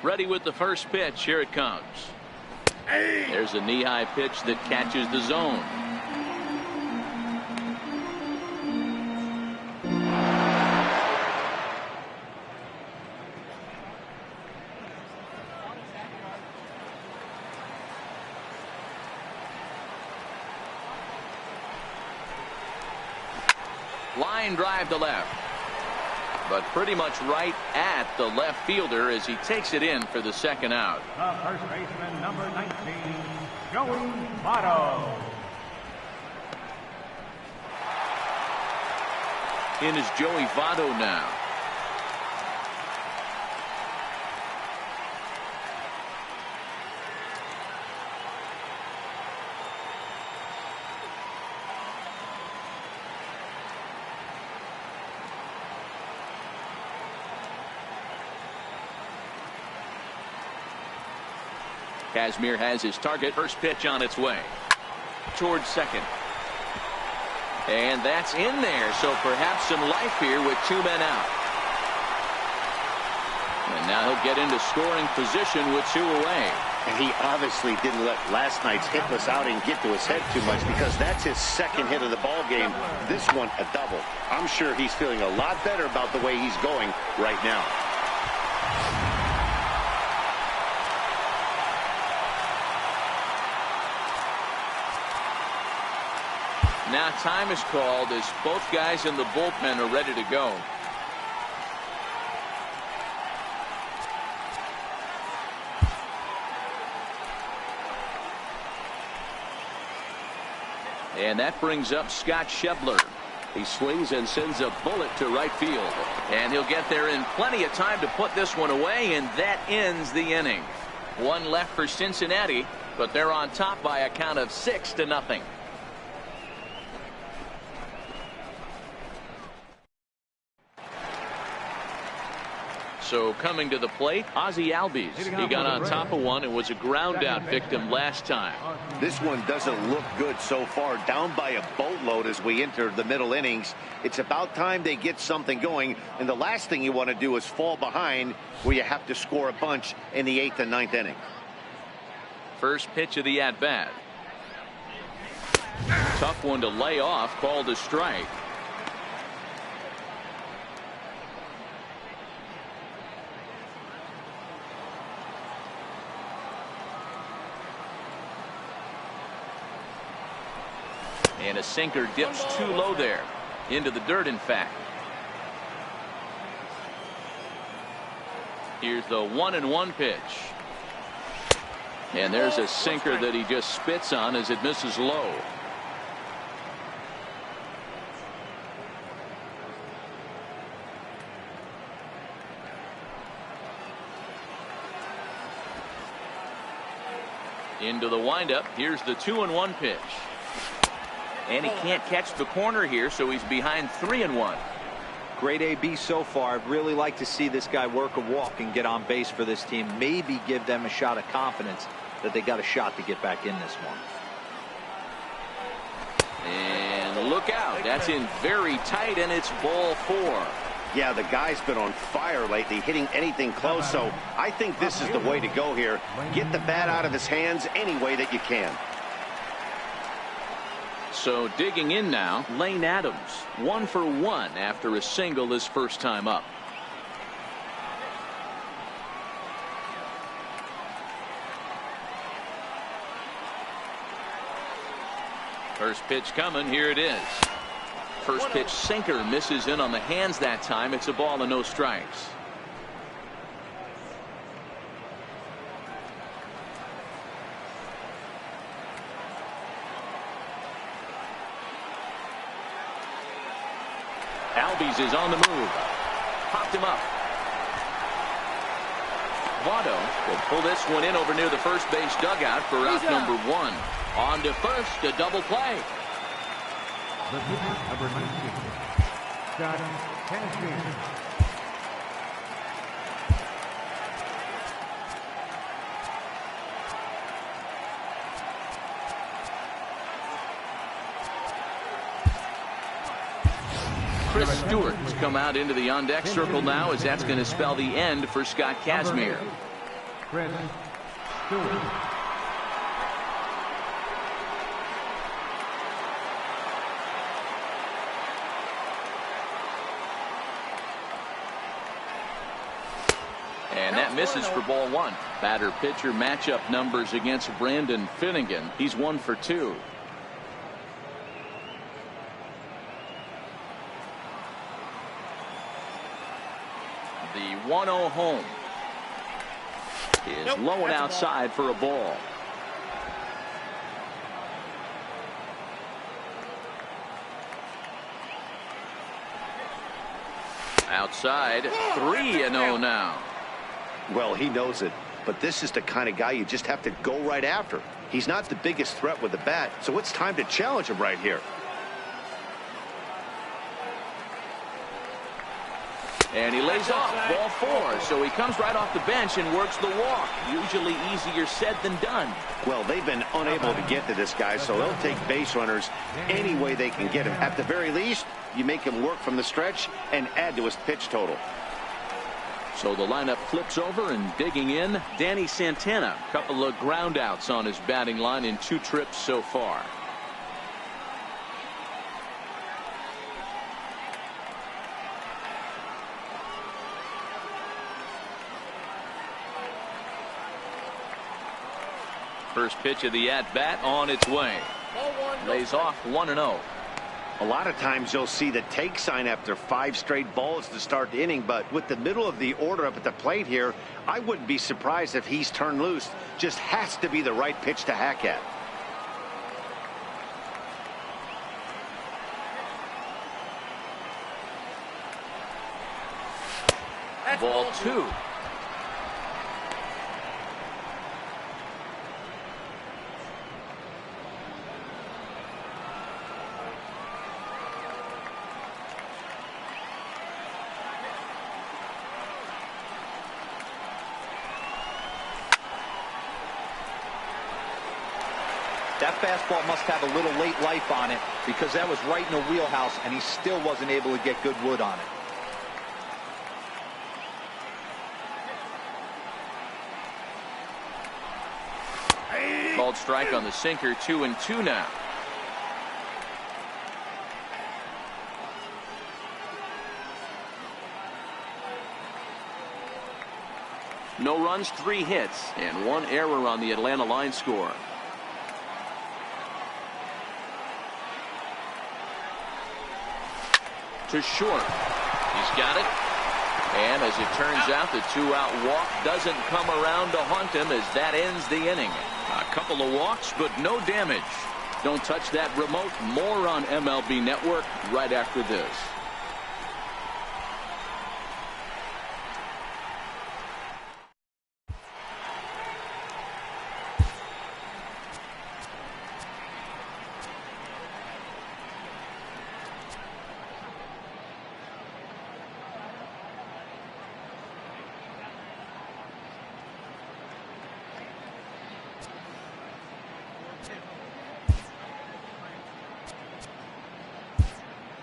Ready with the first pitch. Here it comes. There's a knee-high pitch that catches the zone. Line drive to left. But pretty much right at the left fielder as he takes it in for the second out. The first baseman, number 19, Joey Votto. In is Joey Votto now. Kazmir has his target. First pitch on its way towards second. And that's in there. So perhaps some life here with 2 men out. And now he'll get into scoring position with 2 away. And he obviously didn't let last night's hitless outing get to his head too much, because that's his second hit of the ball game. This one a double. I'm sure he's feeling a lot better about the way he's going right now. Now time is called as both guys in the bullpen are ready to go. And that brings up Scott Schebler. He swings and sends a bullet to right field. And he'll get there in plenty of time to put this one away, and that ends the inning. 1 left for Cincinnati, but they're on top by a count of 6-0. So coming to the plate, Ozzie Albies. He got on top of one and was a ground out victim last time. This one doesn't look good so far. Down by a boatload as we enter the middle innings. It's about time they get something going. And the last thing you want to do is fall behind where you have to score a bunch in the 8th and 9th inning. First pitch of the at-bat. Tough one to lay off, called a strike. And a sinker dips too low there. Into the dirt, in fact. Here's the 1-1 pitch. And there's a sinker that he just spits on as it misses low. Into the windup. Here's the 2-1 pitch. And he can't catch the corner here, so he's behind 3-1. Great AB so far. I'd really like to see this guy work a walk and get on base for this team. Maybe give them a shot of confidence that they got a shot to get back in this one. And look out. That's in very tight, and it's ball 4. Yeah, the guy's been on fire lately, hitting anything close, so I think this is the way to go here. Get the bat out of his hands any way that you can. So digging in now, Lane Adams, 1 for 1 after a single his first time up. First pitch coming. Here it is. First pitch sinker misses in on the hands that time. It's a ball and no strikes. Albies is on the move. Popped him up. Votto will pull this one in over near the first base dugout for out number 1. On to first, a double play. The pitcher, number 19, Scott Kazmir. Chris Stewart's come out into the on-deck circle now, as that's going to spell the end for Scott Kazmir. Chris Stewart. And that misses for ball 1. Batter-pitcher matchup numbers against Brandon Finnegan. He's 1 for 2. The 1-0 home is low and outside for a ball. Outside, 3-0 now. Well, he knows it, but this is the kind of guy you just have to go right after. He's not the biggest threat with the bat, so it's time to challenge him right here. And he lays off ball 4, so he comes right off the bench and works the walk. Usually easier said than done. Well, they've been unable to get to this guy, so they'll take base runners any way they can get him. At the very least, you make him work from the stretch and add to his pitch total. So the lineup flips over, and digging in, Danny Santana. A couple of ground outs on his batting line in 2 trips so far. First pitch of the at-bat on its way. Lays off 1-0. A lot of times you'll see the take sign after 5 straight balls to start the inning, but with the middle of the order up at the plate here, I wouldn't be surprised if he's turned loose. Just has to be the right pitch to hack at. Ball 2. That fastball must have a little late life on it, because that was right in the wheelhouse, and he still wasn't able to get good wood on it. Called strike on the sinker. 2-2 now. No runs, 3 hits, and 1 error on the Atlanta line score. To short. He's got it. And as it turns out, the 2-out walk doesn't come around to haunt him, as that ends the inning. A couple of walks, but no damage. Don't touch that remote. More on MLB Network right after this.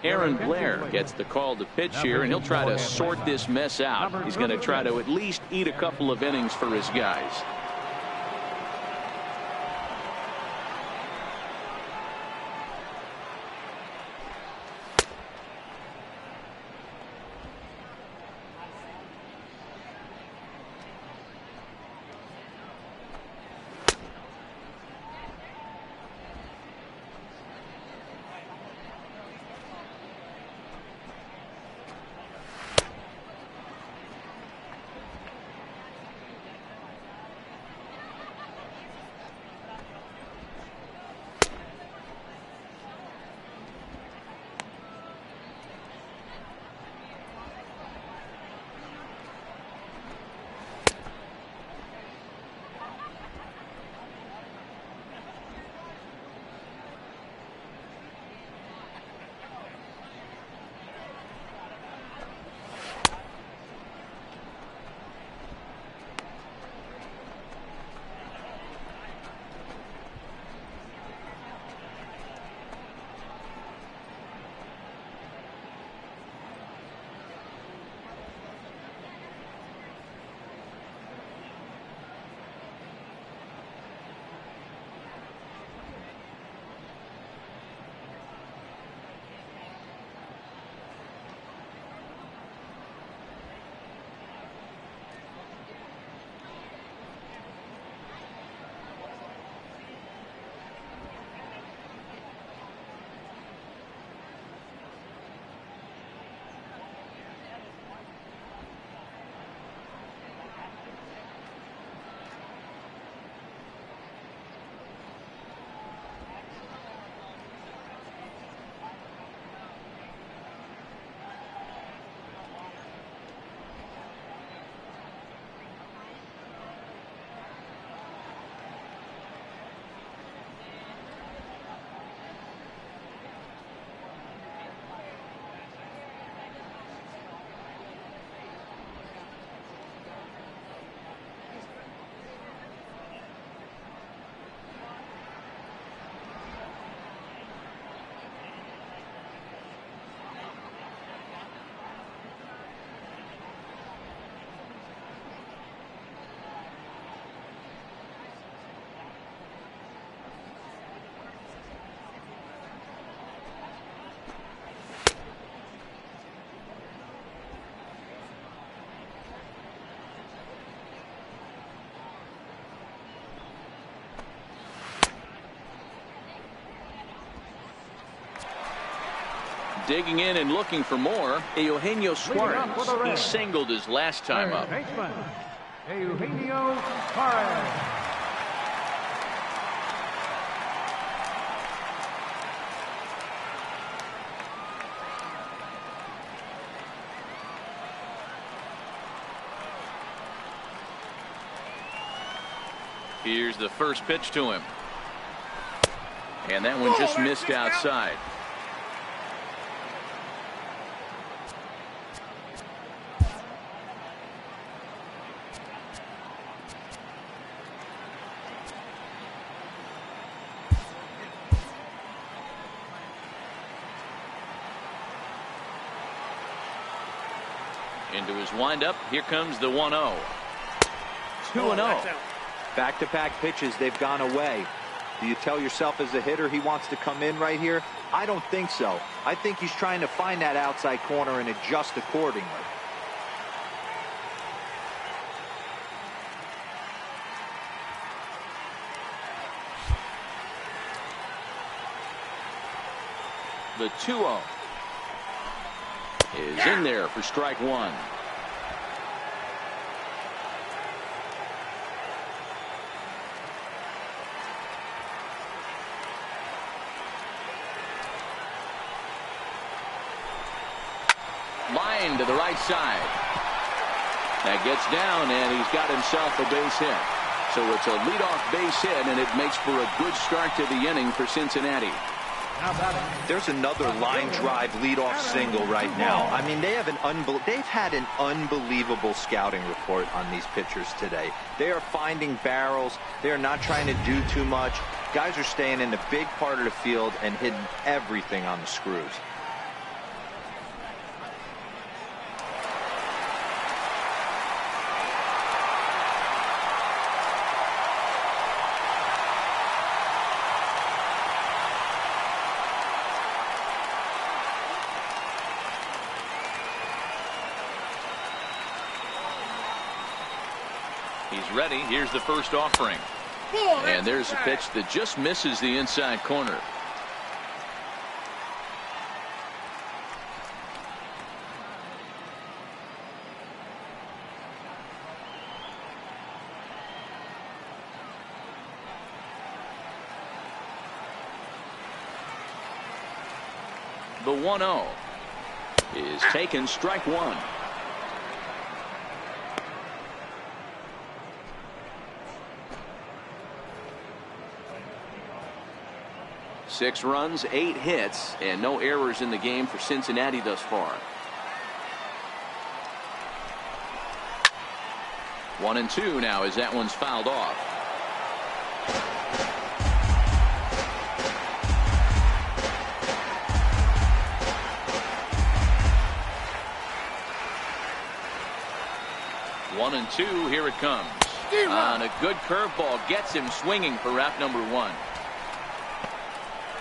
Aaron Blair gets the call to pitch here, and he'll try to sort this mess out. He's going to try to at least eat a couple of innings for his guys. digging in and looking for more, Eugenio Suarez. He singled his last time up. Baseman, Eugenio Suarez. Here's the first pitch to him. And that one just missed outside. Into his windup. Here comes the 1-0. 2-0. Back-to-back pitches, they've gone away. Do you tell yourself as a hitter he wants to come in right here? I don't think so. I think he's trying to find that outside corner and adjust accordingly. The 2-0 is in there for strike one. Line to the right side. That gets down, and he's got himself a base hit. So it's a leadoff base hit, and it makes for a good start to the inning for Cincinnati. There's another line drive leadoff single right now. I mean, they've had an unbelievable scouting report on these pitchers today. They are finding barrels. They are not trying to do too much. Guys are staying in the big part of the field and hitting everything on the screws. He's ready. Here's the first offering. And there's a pitch that just misses the inside corner. The 1-0 is taken, strike one. Six runs, 8 hits, and no errors in the game for Cincinnati thus far. 1-2 now as that one's fouled off. One and two, here it comes. On a good curveball, gets him swinging for wrap number one.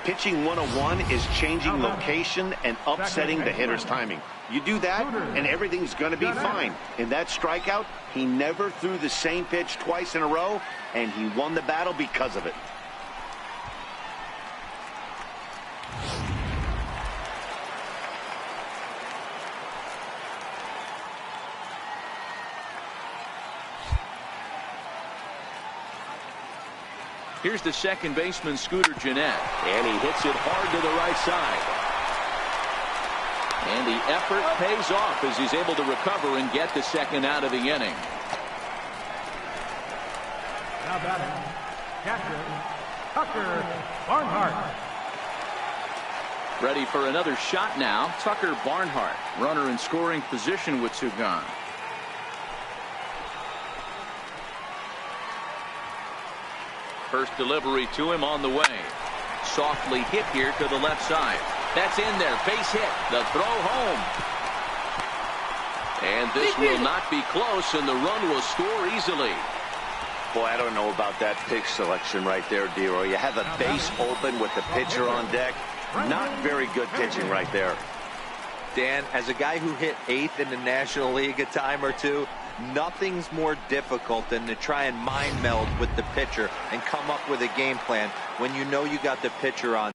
Pitching 101 is changing location and upsetting the hitter's timing. You do that, and everything's going to be fine. In that strikeout, he never threw the same pitch twice in a row, and he won the battle because of it. Here's the second baseman, Scooter Gennett, and he hits it hard to the right side. And the effort pays off as he's able to recover and get the second out of the inning. Now batting, catcher, Tucker Barnhart. Ready for another shot now, Tucker Barnhart, runner in scoring position with two gone. First delivery to him on the way. Softly hit here to the left side. That's in there. Base hit. The throw home. And this will not be close, and the run will score easily. Boy, I don't know about that pitch selection right there, Dero. You have a base open with the pitcher on deck. Not very good pitching right there. Dan, as a guy who hit 8th in the National League a time or two, nothing's more difficult than to try and mind meld with the pitcher and come up with a game plan when you know you got the pitcher on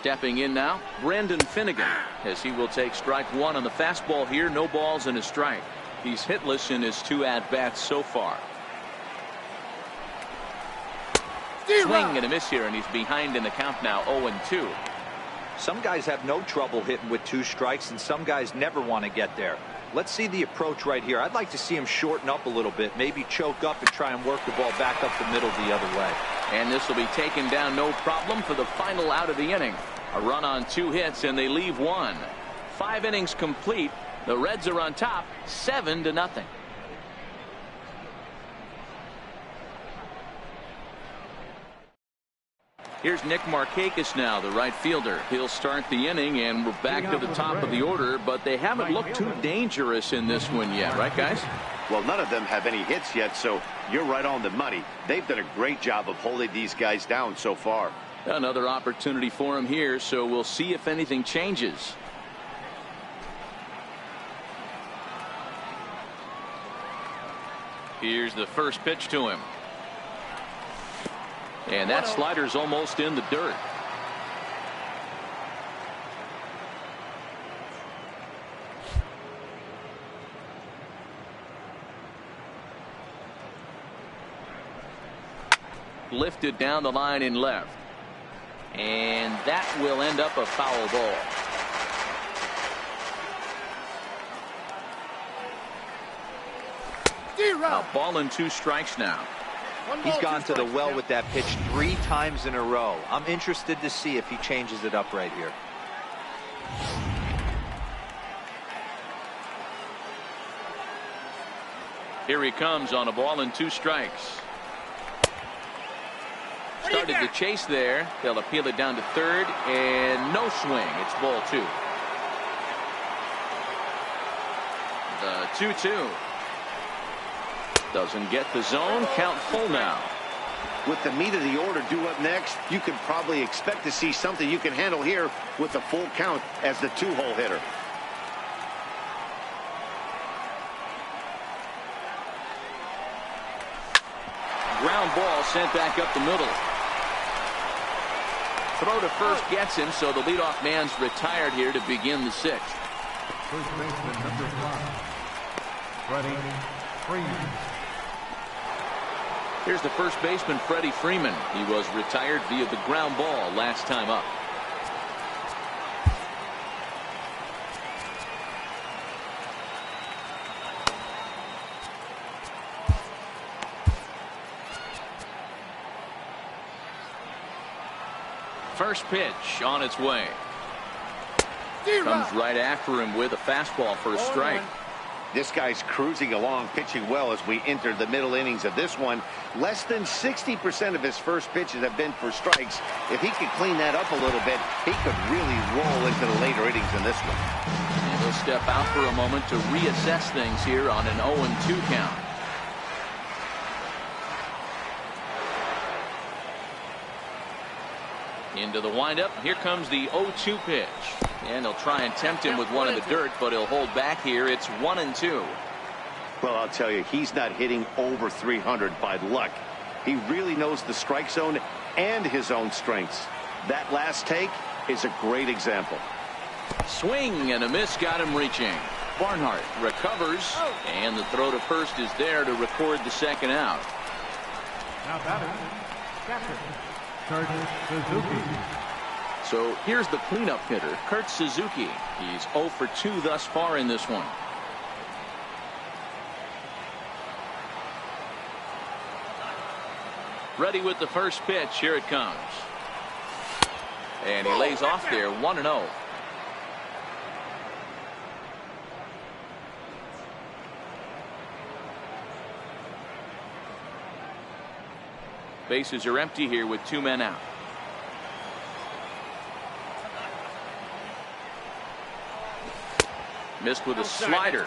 Stepping in now, Brendan Finnegan, as he will take strike one on the fastball here. No balls and a strike. He's hitless in his 2 at-bats so far. Swing and a miss here, and he's behind in the count now, 0-2. Some guys have no trouble hitting with 2 strikes, and some guys never want to get there. Let's see the approach right here. I'd like to see him shorten up a little bit, maybe choke up and try and work the ball back up the middle the other way. And this will be taken down no problem for the final out of the inning. A run on 2 hits, and they leave 1. 5 innings complete. The Reds are on top, 7-0. Here's Nick Markakis now, the right fielder. He'll start the inning, and we're back to the top of the order, but they haven't looked too dangerous in this one yet, right, guys? Well, none of them have any hits yet, so you're right on the money. They've done a great job of holding these guys down so far. Another opportunity for him here, so we'll see if anything changes. Here's the first pitch to him. And that slider's almost in the dirt. Lifted down the line in left. And that will end up a foul ball. A ball and 2 strikes now. He's gone to the well with that pitch 3 times in a row. I'm interested to see if he changes it up right here. Here he comes on a ball and 2 strikes. Started the chase there. They'll appeal it down to third, and no swing. It's ball 2. The 2-2. Doesn't get the zone. Count full now. With the meat of the order due up next, you can probably expect to see something you can handle here with the full count as the 2-hole hitter. Ground ball sent back up the middle. Throw to first gets him, so the leadoff man's retired here to begin the 6th. First baseman number 5, Freddie Freeman. Here's the first baseman, Freddie Freeman. He was retired via the ground ball last time up. First pitch on its way. Comes right after him with a fastball for a strike. This guy's cruising along, pitching well as we enter the middle innings of this one. Less than 60% of his first pitches have been for strikes. If he could clean that up a little bit, he could really roll into the later innings in this one. And he'll step out for a moment to reassess things here on an 0-2 count. Into the windup. Here comes the 0-2 pitch. And he'll try and tempt him with one in the dirt, but he'll hold back here. It's 1-2. Well, I'll tell you, he's not hitting over 300 by luck. He really knows the strike zone and his own strengths. That last take is a great example. Swing and a miss got him reaching. Barnhart recovers, and the throw to first is there to record the 2nd out. Now batting, catcher, Kurt Suzuki. So here's the cleanup hitter, Kurt Suzuki. He's 0 for 2 thus far in this one. Ready with the first pitch. Here it comes. And he lays off there, 1-0. Bases are empty here with 2 men out. Missed with a slider.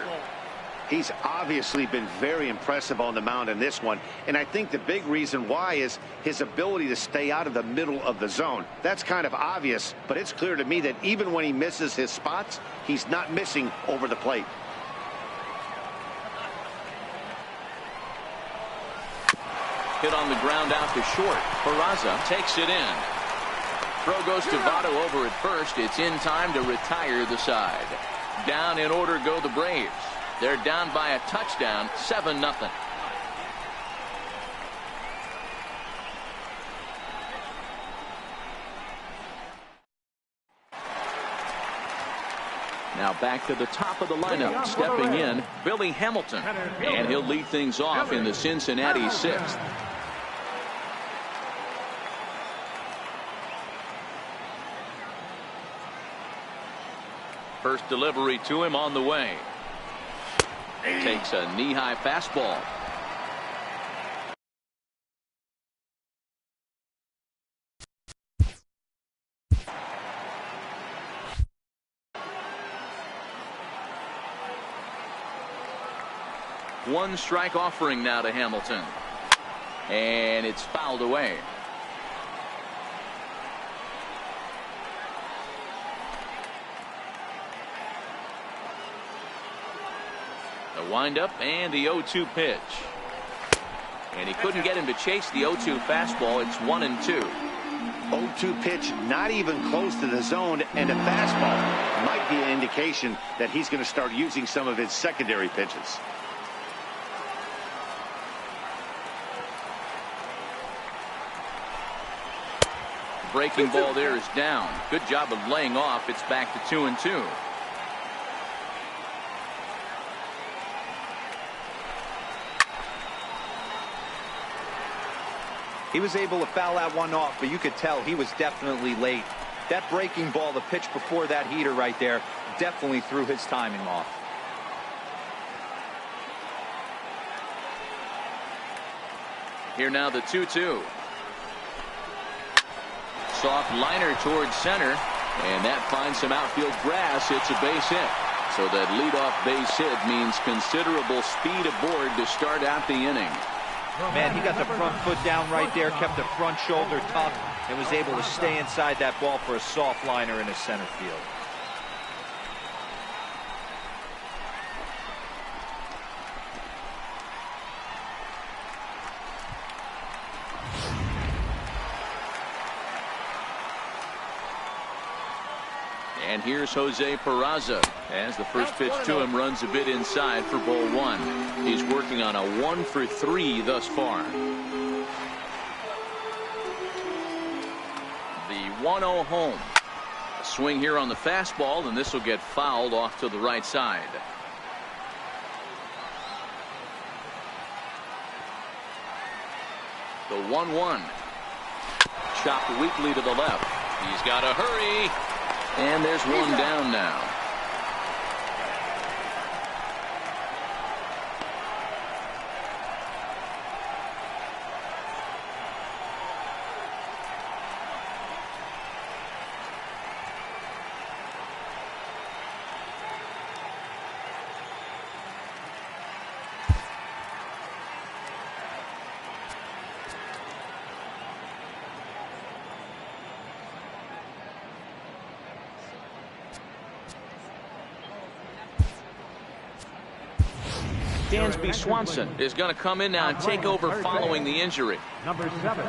He's obviously been very impressive on the mound in this one, and I think the big reason why is his ability to stay out of the middle of the zone. That's kind of obvious, but it's clear to me that even when he misses his spots, he's not missing over the plate. Hit on the ground out to short. Peraza takes it in. Throw goes to Votto over at first. It's in time to retire the side. Down in order go the Braves. They're down by a touchdown, 7-0. Now back to the top of the lineup, stepping in, Billy Hamilton. And he'll lead things off in the Cincinnati 6th. First delivery to him on the way. Takes a knee-high fastball. One strike offering now to Hamilton. And it's fouled away. The windup and the 0-2 pitch. And he couldn't get him to chase the 0-2 fastball. It's 1-2. 0-2 pitch, not even close to the zone, and a fastball might be an indication that he's going to start using some of his secondary pitches. Breaking ball there is down. Good job of laying off. It's back to 2-2. He was able to foul that one off, but you could tell he was definitely late. That breaking ball, the pitch before that heater right there, definitely threw his timing off. Here now the 2-2. Soft liner towards center, and that finds some outfield grass. It's a base hit. So that leadoff base hit means considerable speed aboard to start out the inning. Man, he got the front foot down right there, kept the front shoulder tough, and was able to stay inside that ball for a soft liner in the center field. And here's Jose Peraza as the first pitch to him runs a bit inside for ball one. He's working on a 1-for-3 thus far. The 1-0 home. A swing here on the fastball, and this will get fouled off to the right side. The 1-1. Chopped weakly to the left. He's got to hurry. And there's one down now. Dansby Swanson is going to come in now and take over following the injury. Number 7.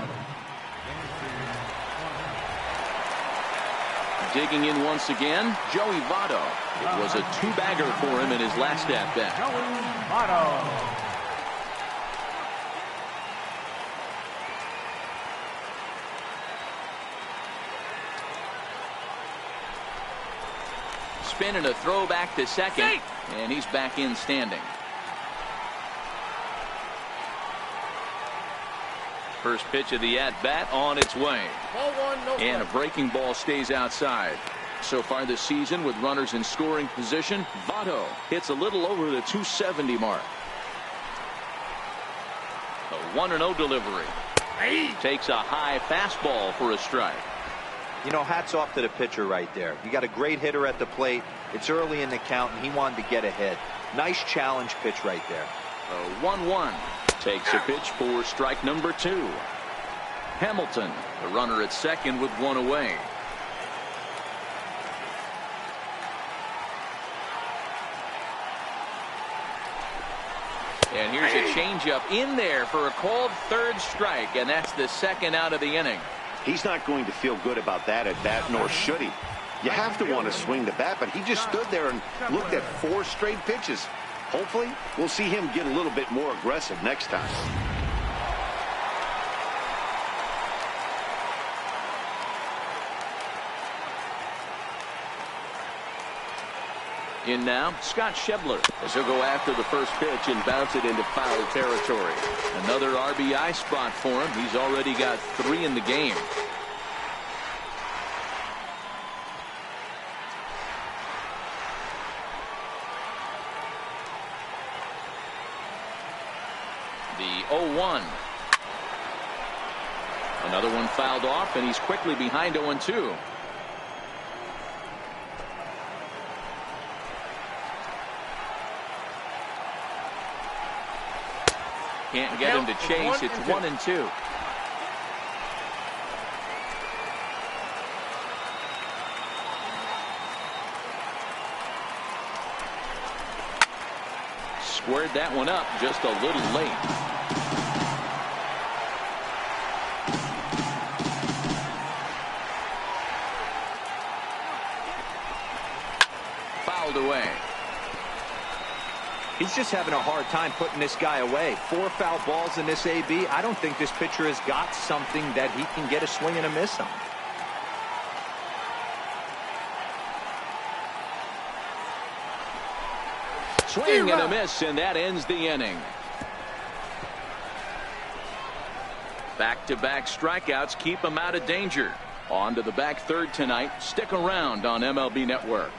Digging in once again, Joey Votto. It was a two-bagger for him in his last at-bat. Joey Votto. Spin and a throw back to second, and he's back in standing. First pitch of the at-bat on its way. And a breaking ball stays outside. So far this season with runners in scoring position, Votto hits a little over the 270 mark. A 1-0 delivery. Takes a high fastball for a strike. You know, hats off to the pitcher right there. You got a great hitter at the plate. It's early in the count, and he wanted to get ahead. Nice challenge pitch right there. A 1-1. Takes a pitch for strike number 2. Hamilton, the runner at second with one away. And here's a changeup in there for a called third strike, and that's the second out of the inning. He's not going to feel good about that at bat, nor should he. You have to want to swing the bat, but he just stood there and looked at 4 straight pitches. Hopefully, we'll see him get a little bit more aggressive next time. In now, Scott Schebler, as he'll go after the first pitch and bounce it into foul territory. Another RBI spot for him. He's already got 3 in the game. The 0-1. Another one fouled off, and he's quickly behind 0-2. Can't get him to chase. It's 1-2. Squared that one up just a little late. Fouled away. He's just having a hard time putting this guy away. 4 foul balls in this AB. I don't think this pitcher has got something that he can get a swing and a miss on. Swing and a miss, and that ends the inning. Back-to-back strikeouts keep him out of danger. On to the back third tonight. Stick around on MLB Network.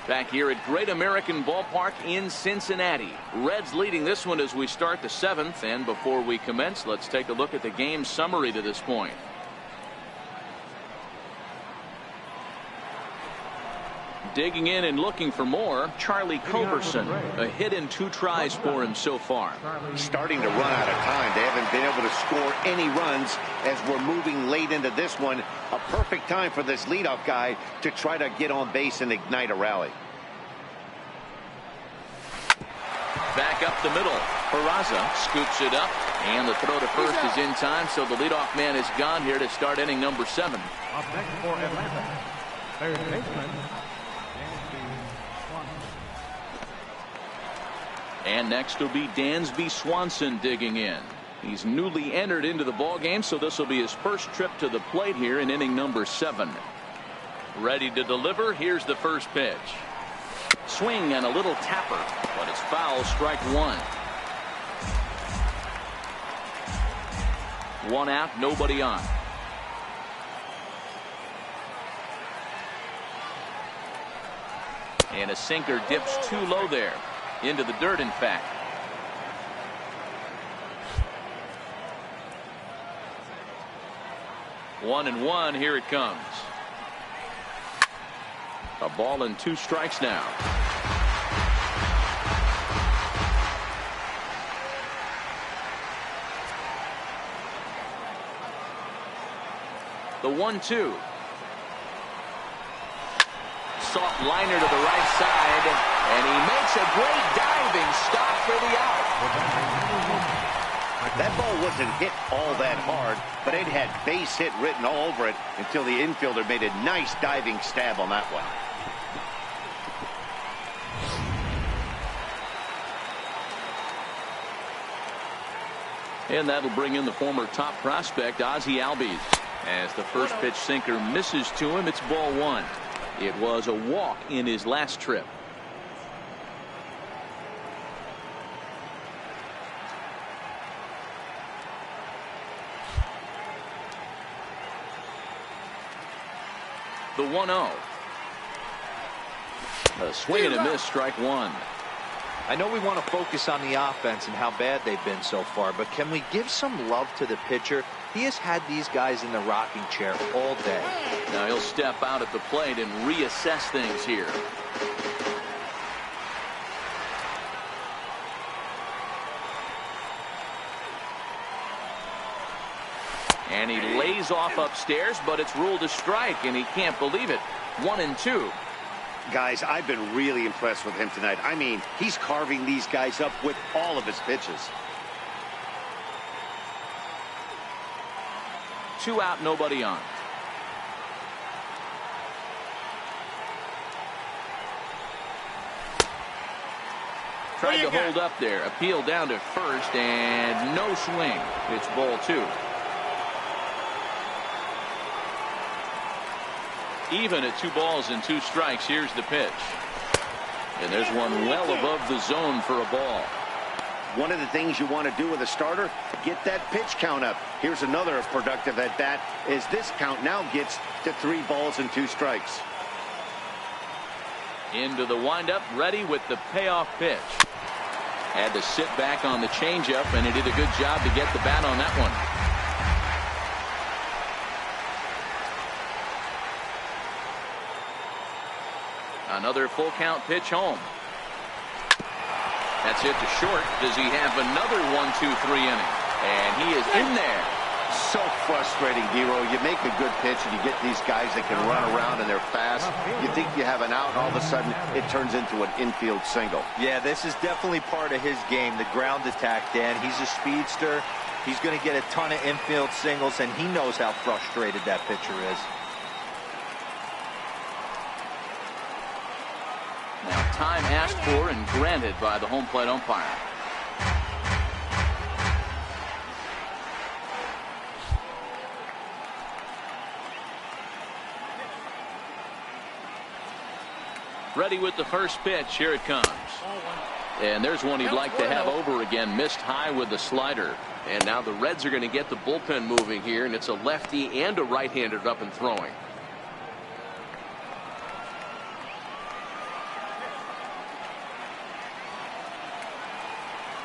Back here at Great American Ballpark in Cincinnati. Reds leading this one as we start the 7th. And before we commence, let's take a look at the game summary to this point. Digging in and looking for more, Charlie Culberson. A hit in 2 tries for him so far. Starting to run out of time. They haven't been able to score any runs as we're moving late into this one. A perfect time for this leadoff guy to try to get on base and ignite a rally. Back up the middle. Peraza scoops it up, and the throw to first is in time, so the leadoff man is gone here to start inning number 7. Up next for Atlanta, third baseman. And next will be Dansby Swanson digging in. He's newly entered into the ball game, so this will be his first trip to the plate here in inning number 7. Ready to deliver. Here's the first pitch. Swing and a little tapper, but it's foul. Strike 1. 1 out, nobody on. And a sinker dips too low there. Into the dirt, in fact. One and one. Here it comes. A ball and 2 strikes now. The 1-2. Soft liner to the right side, and he makes a great diving stop for the out. That ball wasn't hit all that hard, but it had base hit written all over it until the infielder made a nice diving stab on that one. And that'll bring in the former top prospect, Ozzie Albies. As the first pitch sinker misses to him, it's ball 1. It was a walk in his last trip. The 1-0. A swing and a miss, strike 1. I know we want to focus on the offense and how bad they've been so far, but can we give some love to the pitcher? He has had these guys in the rocking chair all day. Now he'll step out at the plate and reassess things here. And he lays off upstairs, but it's ruled a strike, and he can't believe it. 1-2. Guys, I've been really impressed with him tonight. I mean, he's carving these guys up with all of his pitches. 2 out, nobody on. Tried to hold up there. Appeal down to first, and no swing. It's ball 2. Even at 2 balls and 2 strikes. Here's the pitch. And there's one well above the zone for a ball. One of the things you want to do with a starter, get that pitch count up. Here's another productive at bat, as this count now gets to 3 balls and 2 strikes. Into the windup, ready with the payoff pitch. Had to sit back on the changeup, and he did a good job to get the bat on that one. Another full count pitch home. That's hit to short. Does he have another 1-2-3 inning? And he is in there. So frustrating, Hero. You make a good pitch and you get these guys that can run around and they're fast. You think you have an out, and all of a sudden it turns into an infield single. Yeah, this is definitely part of his game, the ground attack, Dan. He's a speedster. He's going to get a ton of infield singles, and he knows how frustrated that pitcher is. Now, time asked for and granted by the home plate umpire. Ready with the first pitch. Here it comes. And there's one he'd like to have over again. Missed high with the slider. And now the Reds are going to get the bullpen moving here, and it's a lefty and a right-hander up and throwing.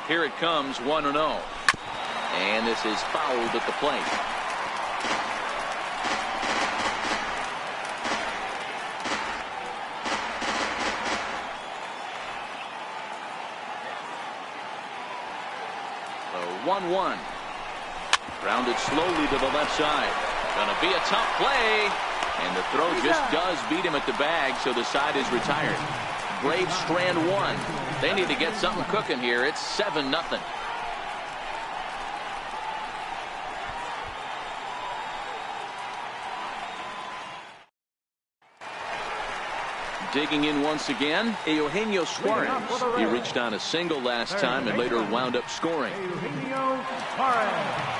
Here it comes, 1-0. And this is fouled at the plate. The 1-1. Grounded slowly to the left side. Gonna be a tough play. And the throw just does beat him at the bag, so the side is retired. Braves strand 1. They need to get something cooking here. It's 7-0. Digging in once again, Eugenio Suarez. He reached on a single last time and later wound up scoring. Eugenio Suarez.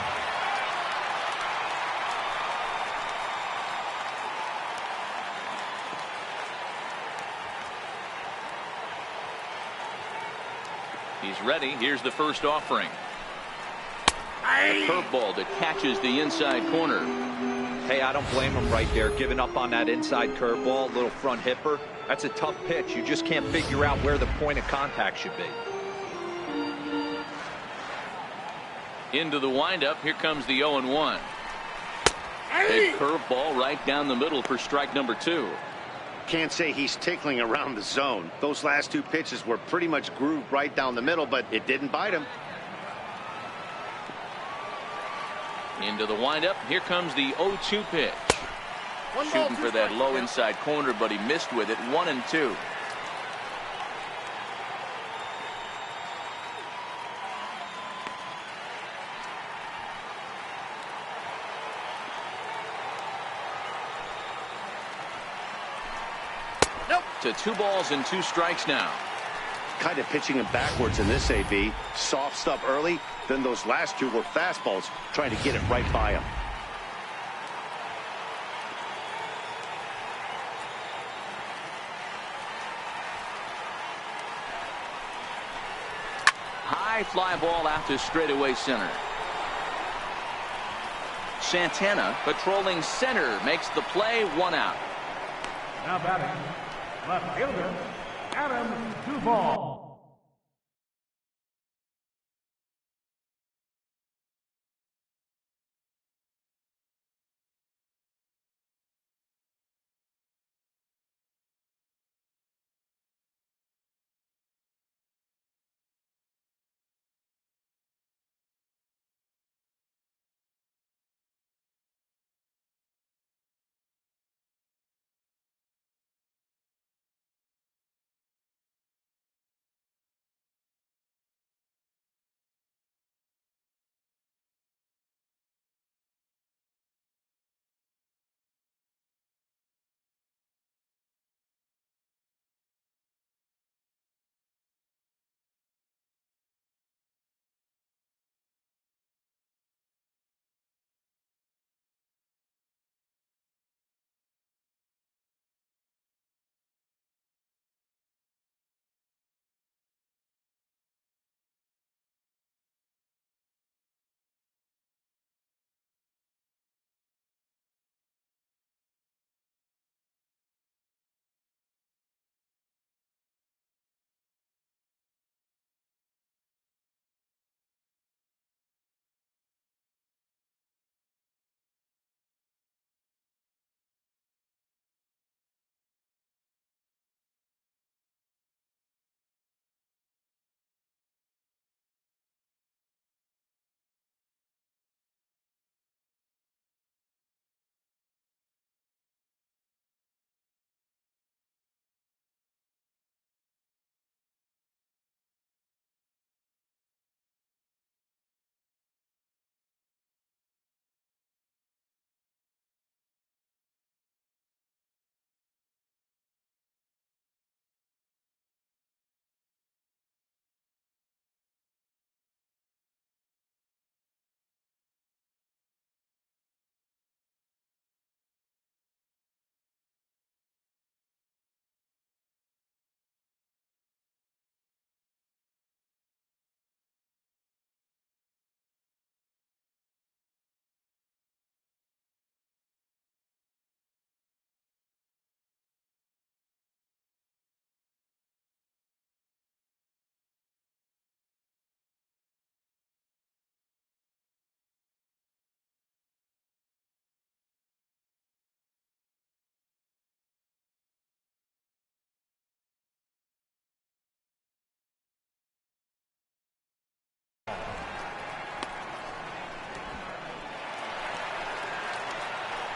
He's ready. Here's the first offering. Curveball that catches the inside corner. Hey, I don't blame him right there, giving up on that inside curveball, little front hipper. That's a tough pitch. You just can't figure out where the point of contact should be. Into the windup. Here comes the 0-1. Big curveball right down the middle for strike number 2. Can't say he's tickling around the zone. Those last 2 pitches were pretty much grooved right down the middle, but it didn't bite him. Into the windup. Here comes the 0-2 pitch. Shooting for that low inside corner, but he missed with it. 1-2. To 2 balls and 2 strikes now. Kind of pitching him backwards in this AB. Soft stuff early, then those last 2 were fastballs, trying to get it right by him. High fly ball out to straightaway center. Santana patrolling center makes the play. 1 out. Now batting, left fielder, Adam Duvall.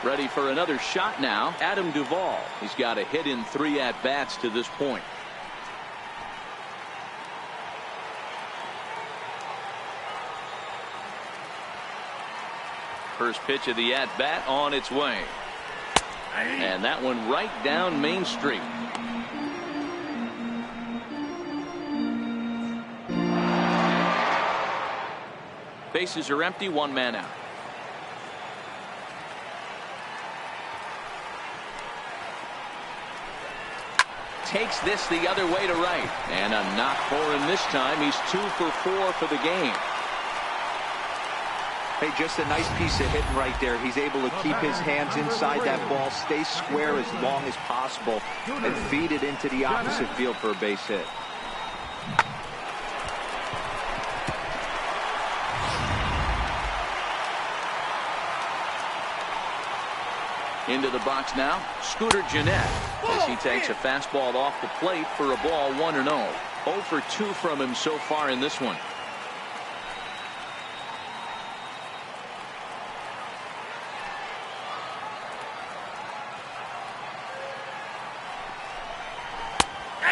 Ready for another shot now. Adam Duvall. He's got a hit in 3 at-bats to this point. First pitch of the at-bat on its way. And that one right down Main Street. Bases are empty, 1 man out. Takes this the other way to right. And a knock for him this time. He's 2 for 4 for the game. Hey, just a nice piece of hitting right there. He's able to keep his hands inside that ball, stay square as long as possible, and feed it into the opposite field for a base hit. Into the box now, Scooter Gennett, as he takes a fastball off the plate for a ball 1-0. 0 for 2 from him so far in this one.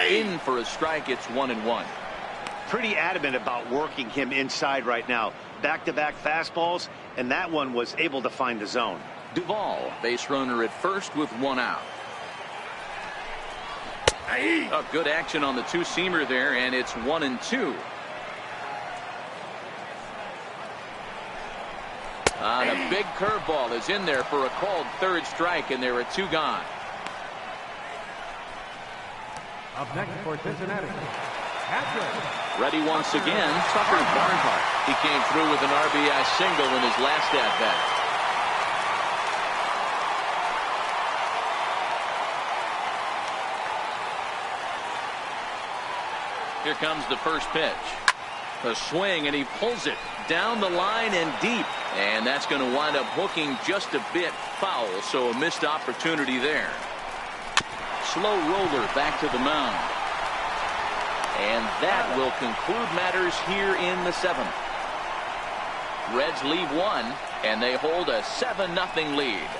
In for a strike. It's 1-1. Pretty adamant about working him inside right now. Back-to-back fastballs, and that one was able to find the zone. Duvall, base runner at first with 1 out. A good action on the two-seamer there, and it's 1-2. And a big curveball is in there for a called 3rd strike, and there are 2 gone. Up next for Cincinnati, Patrick. Ready once again, Tucker Barnhart. He came through with an RBI single in his last at-bat. Here comes the first pitch. A swing, and he pulls it down the line and deep. And that's going to wind up hooking just a bit foul, so a missed opportunity there. Slow roller back to the mound. And that will conclude matters here in the 7th. Reds leave 1, and they hold a 7-0 lead.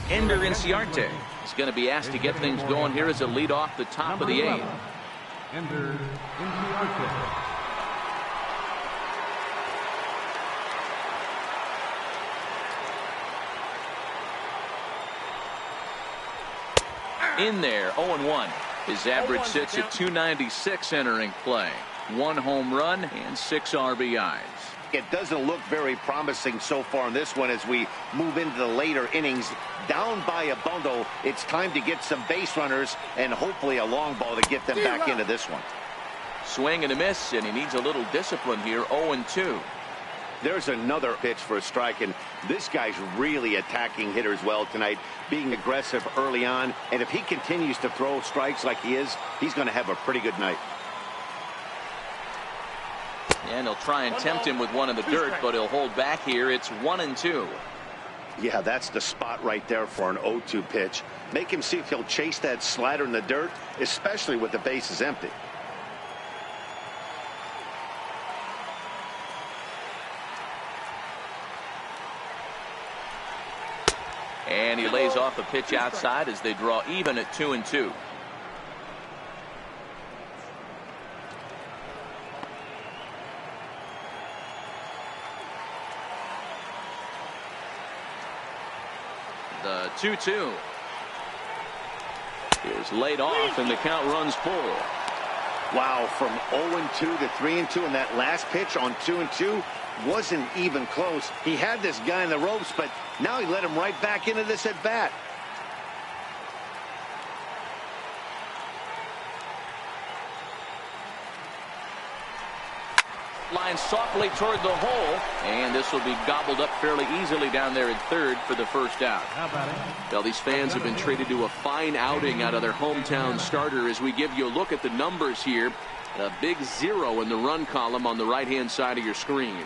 Ender Inciarte is going to be asked to get things going here as a lead off the top of the 8th. Ender Inciarte. In there, 0-1. His average sits at 296 entering play. 1 home run and 6 RBIs. It doesn't look very promising so far in this one as we move into the later innings. Down by a bundle, it's time to get some base runners and hopefully a long ball to get them back into this one. Swing and a miss, and he needs a little discipline here. 0-2. There's another pitch for a strike, and this guy's really attacking hitters well tonight, being aggressive early on. And if he continues to throw strikes like he is, he's going to have a pretty good night. And he'll try and tempt him with one in the dirt, but he'll hold back here. It's 1-2. Yeah, that's the spot right there for an 0-2 pitch. Make him see if he'll chase that slider in the dirt, especially with the bases empty. And he lays off a pitch outside as they draw even at 2-2. The 2-2 is laid off, and the count runs full. Wow, from 0-2 to 3-2, and that last pitch on 2-2 wasn't even close. He had this guy in the ropes, but now he let him right back into this at bat. Line softly toward the hole, and this will be gobbled up fairly easily down there at third for the first out. Well, these fans have been treated to a fine outing out of their hometown starter as we give you a look at the numbers here. A big 0 in the run column on the right-hand side of your screen.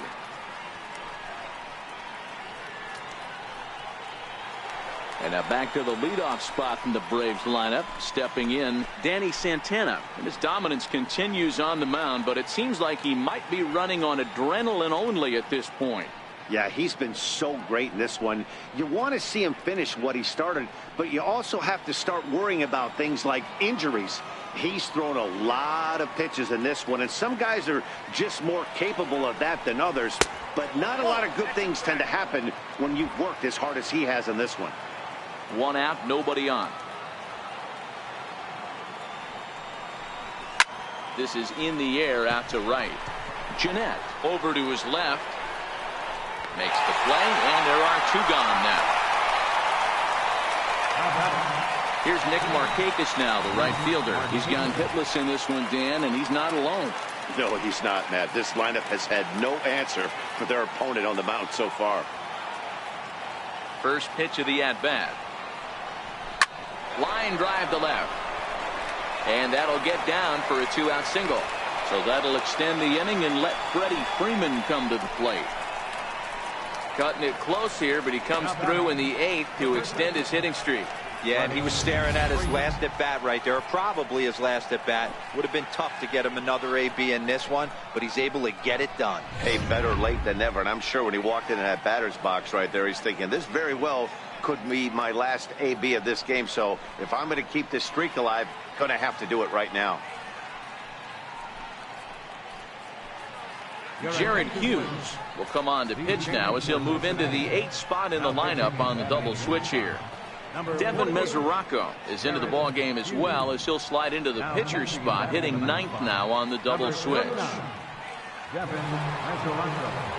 And now back to the leadoff spot in the Braves lineup. Stepping in, Danny Santana. And his dominance continues on the mound, but it seems like he might be running on adrenaline only at this point. Yeah, he's been so great in this one. You want to see him finish what he started, but you also have to start worrying about things like injuries. He's thrown a lot of pitches in this one, and some guys are just more capable of that than others. But not a lot of good things tend to happen when you've worked as hard as he has in this one. 1 out, nobody on. This is in the air out to right. Jeanette over to his left. Makes the play, and there are 2 gone now. Here's Nick Markakis now, the right fielder. He's gone hitless in this one, Dan, and he's not alone. No, he's not, Matt. This lineup has had no answer for their opponent on the mound so far. First pitch of the at-bat. Line drive to left. And that'll get down for a 2-out single. So that'll extend the inning and let Freddie Freeman come to the plate. Cutting it close here, but he comes through in the 8th to extend his hitting streak. Yeah, and he was staring at his last at-bat right there, probably his last at-bat. Would have been tough to get him another AB in this one, but he's able to get it done. Hey, better late than never, and I'm sure when he walked into that batter's box right there, he's thinking, this very well could be my last AB of this game, so if I'm going to keep this streak alive, going to have to do it right now. Jared Hughes will come on to pitch now as he'll move into the 8th spot in the lineup on the double switch here. Devin Mesoraco is into the ball game as well as he'll slide into the pitcher spot, hitting 9th now on the double switch. Devin Mesoraco.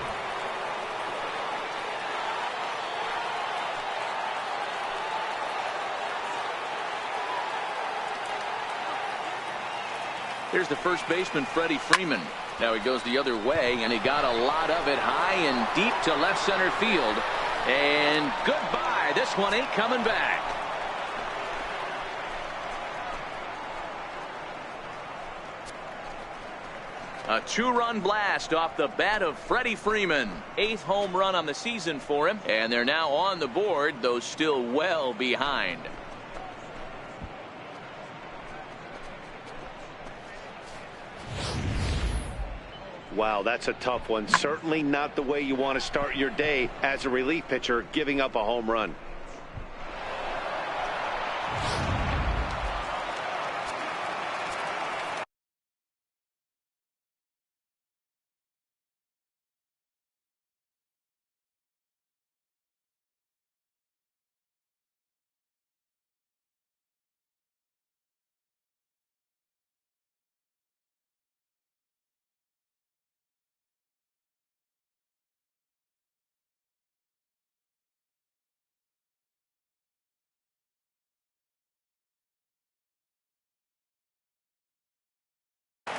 Here's the first baseman, Freddie Freeman. Now he goes the other way, and he got a lot of it high and deep to left center field. And goodbye. This one ain't coming back. A 2-run blast off the bat of Freddie Freeman. 8th home run on the season for him, and they're now on the board, though still well behind. Wow, that's a tough one. Certainly not the way you want to start your day as a relief pitcher, giving up a home run.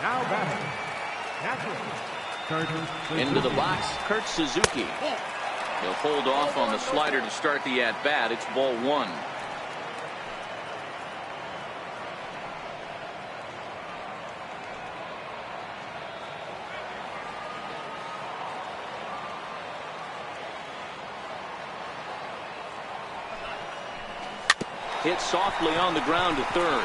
Now batting. Into the box, Kurt Suzuki. He'll hold off on the slider to start the at-bat. It's ball 1. Hit softly on the ground to third.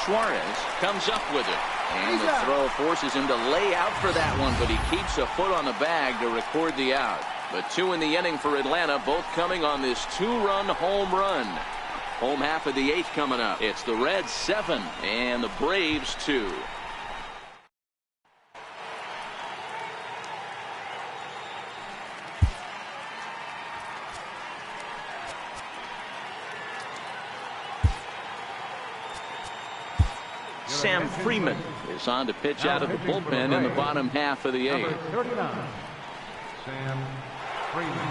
Suarez comes up with it. And the throw forces him to lay out for that one, but he keeps a foot on the bag to record the out. But 2 in the inning for Atlanta, both coming on this 2-run home run. Home half of the 8th coming up. It's the Reds 7 and the Braves 2. Sam Freeman is on to pitch out of the bullpen in the bottom half of the 8th. 39, Sam Freeman.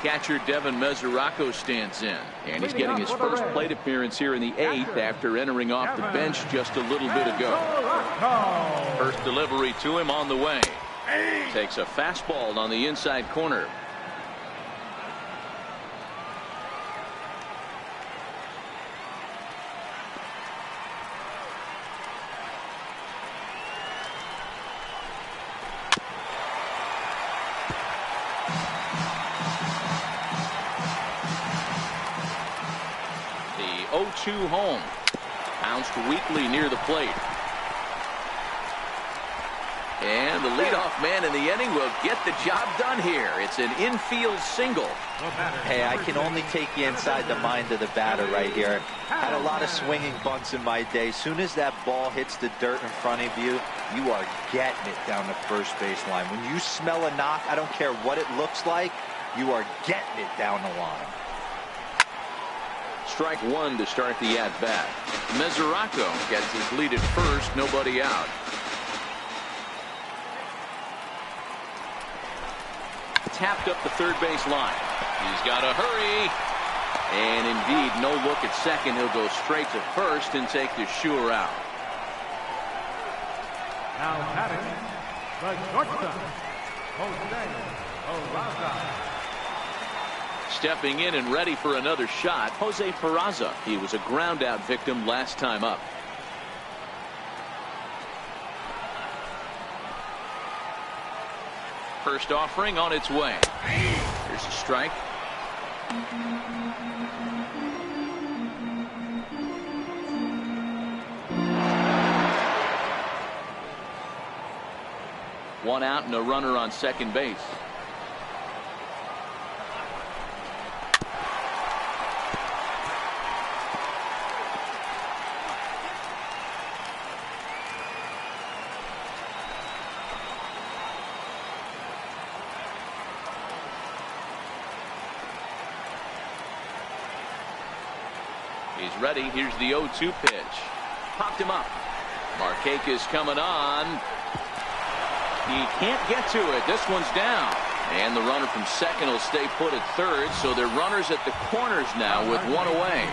Catcher Devin Mesoraco stands in, and he's getting his first plate appearance here in the 8th after entering off the bench just a little bit ago. First delivery to him on the way. Takes a fastball on the inside corner. The 0-2 home. Bounced weakly near the plate. And the leadoff man in the inning will get the job done here. It's an infield single. Hey, I can only take you inside the mind of the batter right here. Had a lot of swinging bunts in my day. Soon as that ball hits the dirt in front of you, you are getting it down the first base line. When you smell a knock, I don't care what it looks like, you are getting it down the line. Strike one to start the at-bat. Mesoraco gets his lead at first, nobody out. Tapped up the third base line. He's got to hurry. And indeed, no look at second. He'll go straight to first and take the sure out. Now batting, the shortstop, Jose Peraza. Stepping in and ready for another shot, Jose Peraza. He was a ground out victim last time up. First offering on its way. Here's a strike. One out and a runner on second base. He's ready. Here's the 0-2 pitch. Popped him up. Markakis coming on. He can't get to it. This one's down. And the runner from second will stay put at third. So they're runners at the corners now with one away.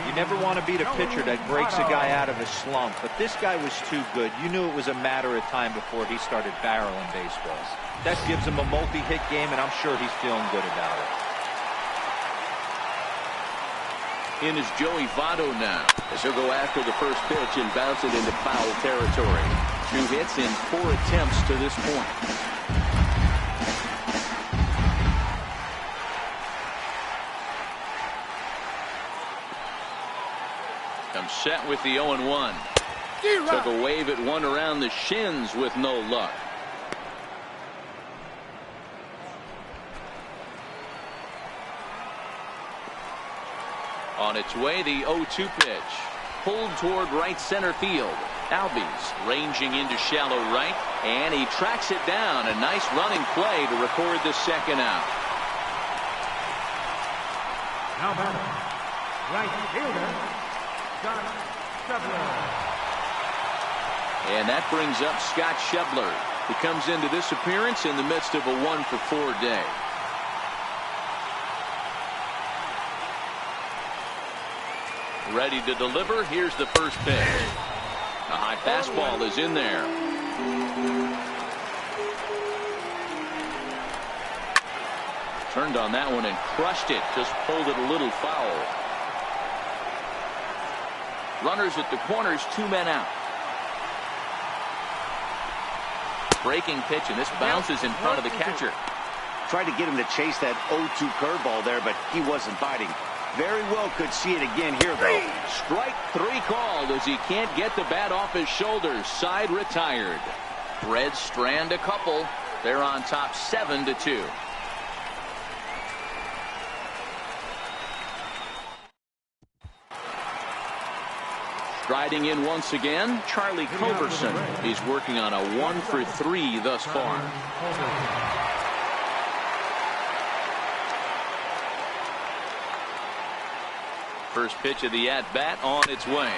You never want to beat a pitcher that breaks a guy out of a slump. But this guy was too good. You knew it was a matter of time before he started barreling baseballs. That gives him a multi-hit game, and I'm sure he's feeling good about it. In is Joey Votto now, as he'll go after the first pitch and bounce it into foul territory. 2 hits in 4 attempts to this point. Comes set with the 0-1. Took a wave at one around the shins with no luck. On its way, the 0-2 pitch. Pulled toward right center field. Albies ranging into shallow right, and he tracks it down. A nice running play to record the second out. Now batting, right fielder, Scott Shebler. And that brings up Scott Shebler, who comes into this appearance in the midst of a 1-for-4 day. Ready to deliver. Here's the first pitch. A high fastball is in there. Turned on that one and crushed it. Just pulled it a little foul. Runners at the corners, 2 men out. Breaking pitch, and this bounces in front of the catcher. Tried to get him to chase that 0-2 curveball there, but he wasn't biting. Very well could see it again here, though. Strike 3 called as he can't get the bat off his shoulders. Side retired. Reds strand a couple. They're on top 7-2. Striding in once again, Charlie Culberson. He's working on a 1-for-3 thus far. First pitch of the at-bat on its way.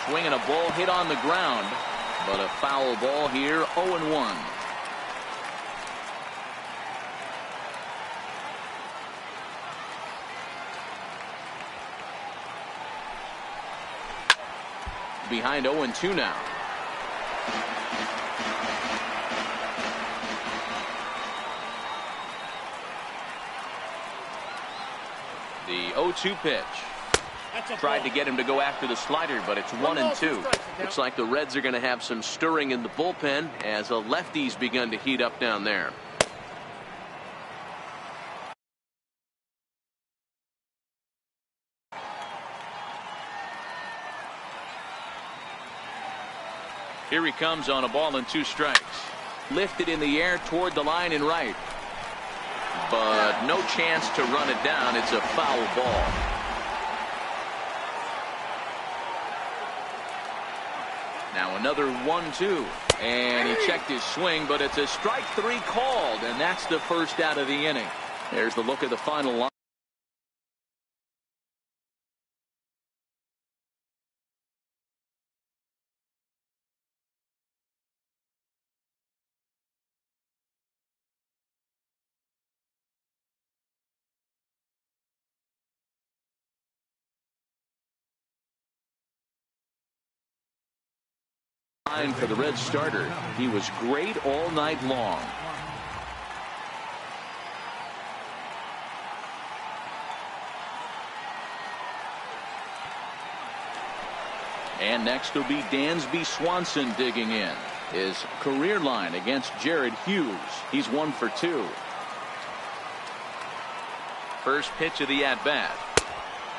Swinging a ball hit on the ground, but a foul ball here, 0-1. behind 0-2 now. The 0-2 pitch. Tried to get him to go after the slider, but it's 1-2. Looks like the Reds are going to have some stirring in the bullpen as a lefty's begun to heat up down there. Here he comes on a ball and 2 strikes. Lifted in the air toward the line and right. But no chance to run it down. It's a foul ball. Now another 1-2. And he checked his swing, but it's a strike 3 called, and that's the first out of the inning. There's the look at the final line. For the Reds starter, he was great all night long. And next will be Dansby Swanson digging in. His career line against Jared Hughes. He's 1 for 2. First pitch of the at-bat.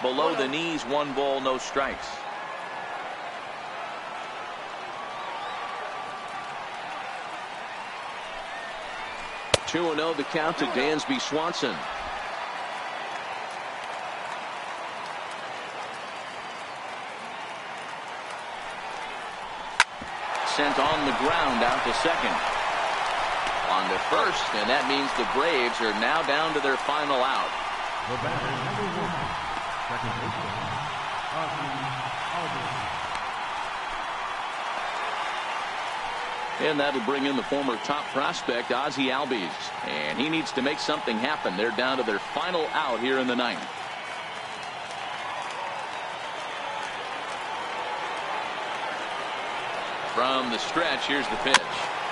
Below the knees, 1 ball, no strikes. 2-0 the count to Dansby Swanson. Sent on the ground out to second. On to first, and that means the Braves are now down to their final out. The batter, number 1, second baseman, And that'll bring in the former top prospect, Ozzie Albies. And he needs to make something happen. They're down to their final out here in the 9th. From the stretch, here's the pitch.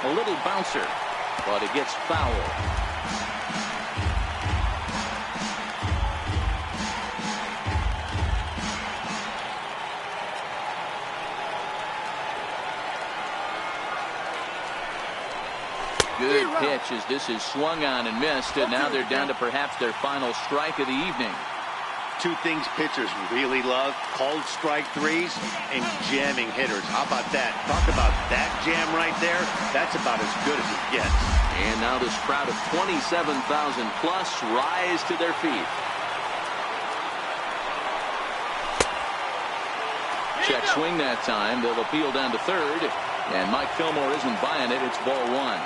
A little bouncer, but it gets foul. Good pitch as this is swung on and missed, and now they're down to perhaps their final strike of the evening. 2 things pitchers really love: called strike 3s and jamming hitters. How about that? Talk about that jam right there. That's about as good as it gets. And now this crowd of 27,000 plus rise to their feet. Check swing that time. They'll appeal down to third, and Mike Fillmore isn't buying it. It's ball 1.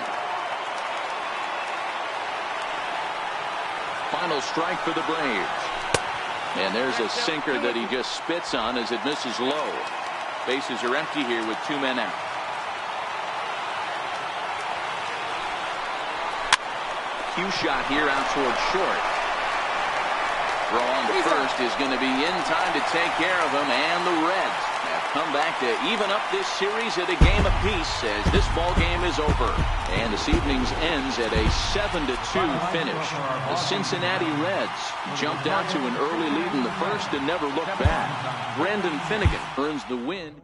Final strike for the Braves. And there's a sinker that he just spits on as it misses low. Bases are empty here with 2 men out. Cue shot here out towards short. Throw on to first is going to be in time to take care of him, and the Reds have come back to even up this series at a game apiece as this ball game is over. And this evening's ends at a 7-2 finish. The Cincinnati Reds jumped out to an early lead in the first and never looked back. Brandon Finnegan earns the win.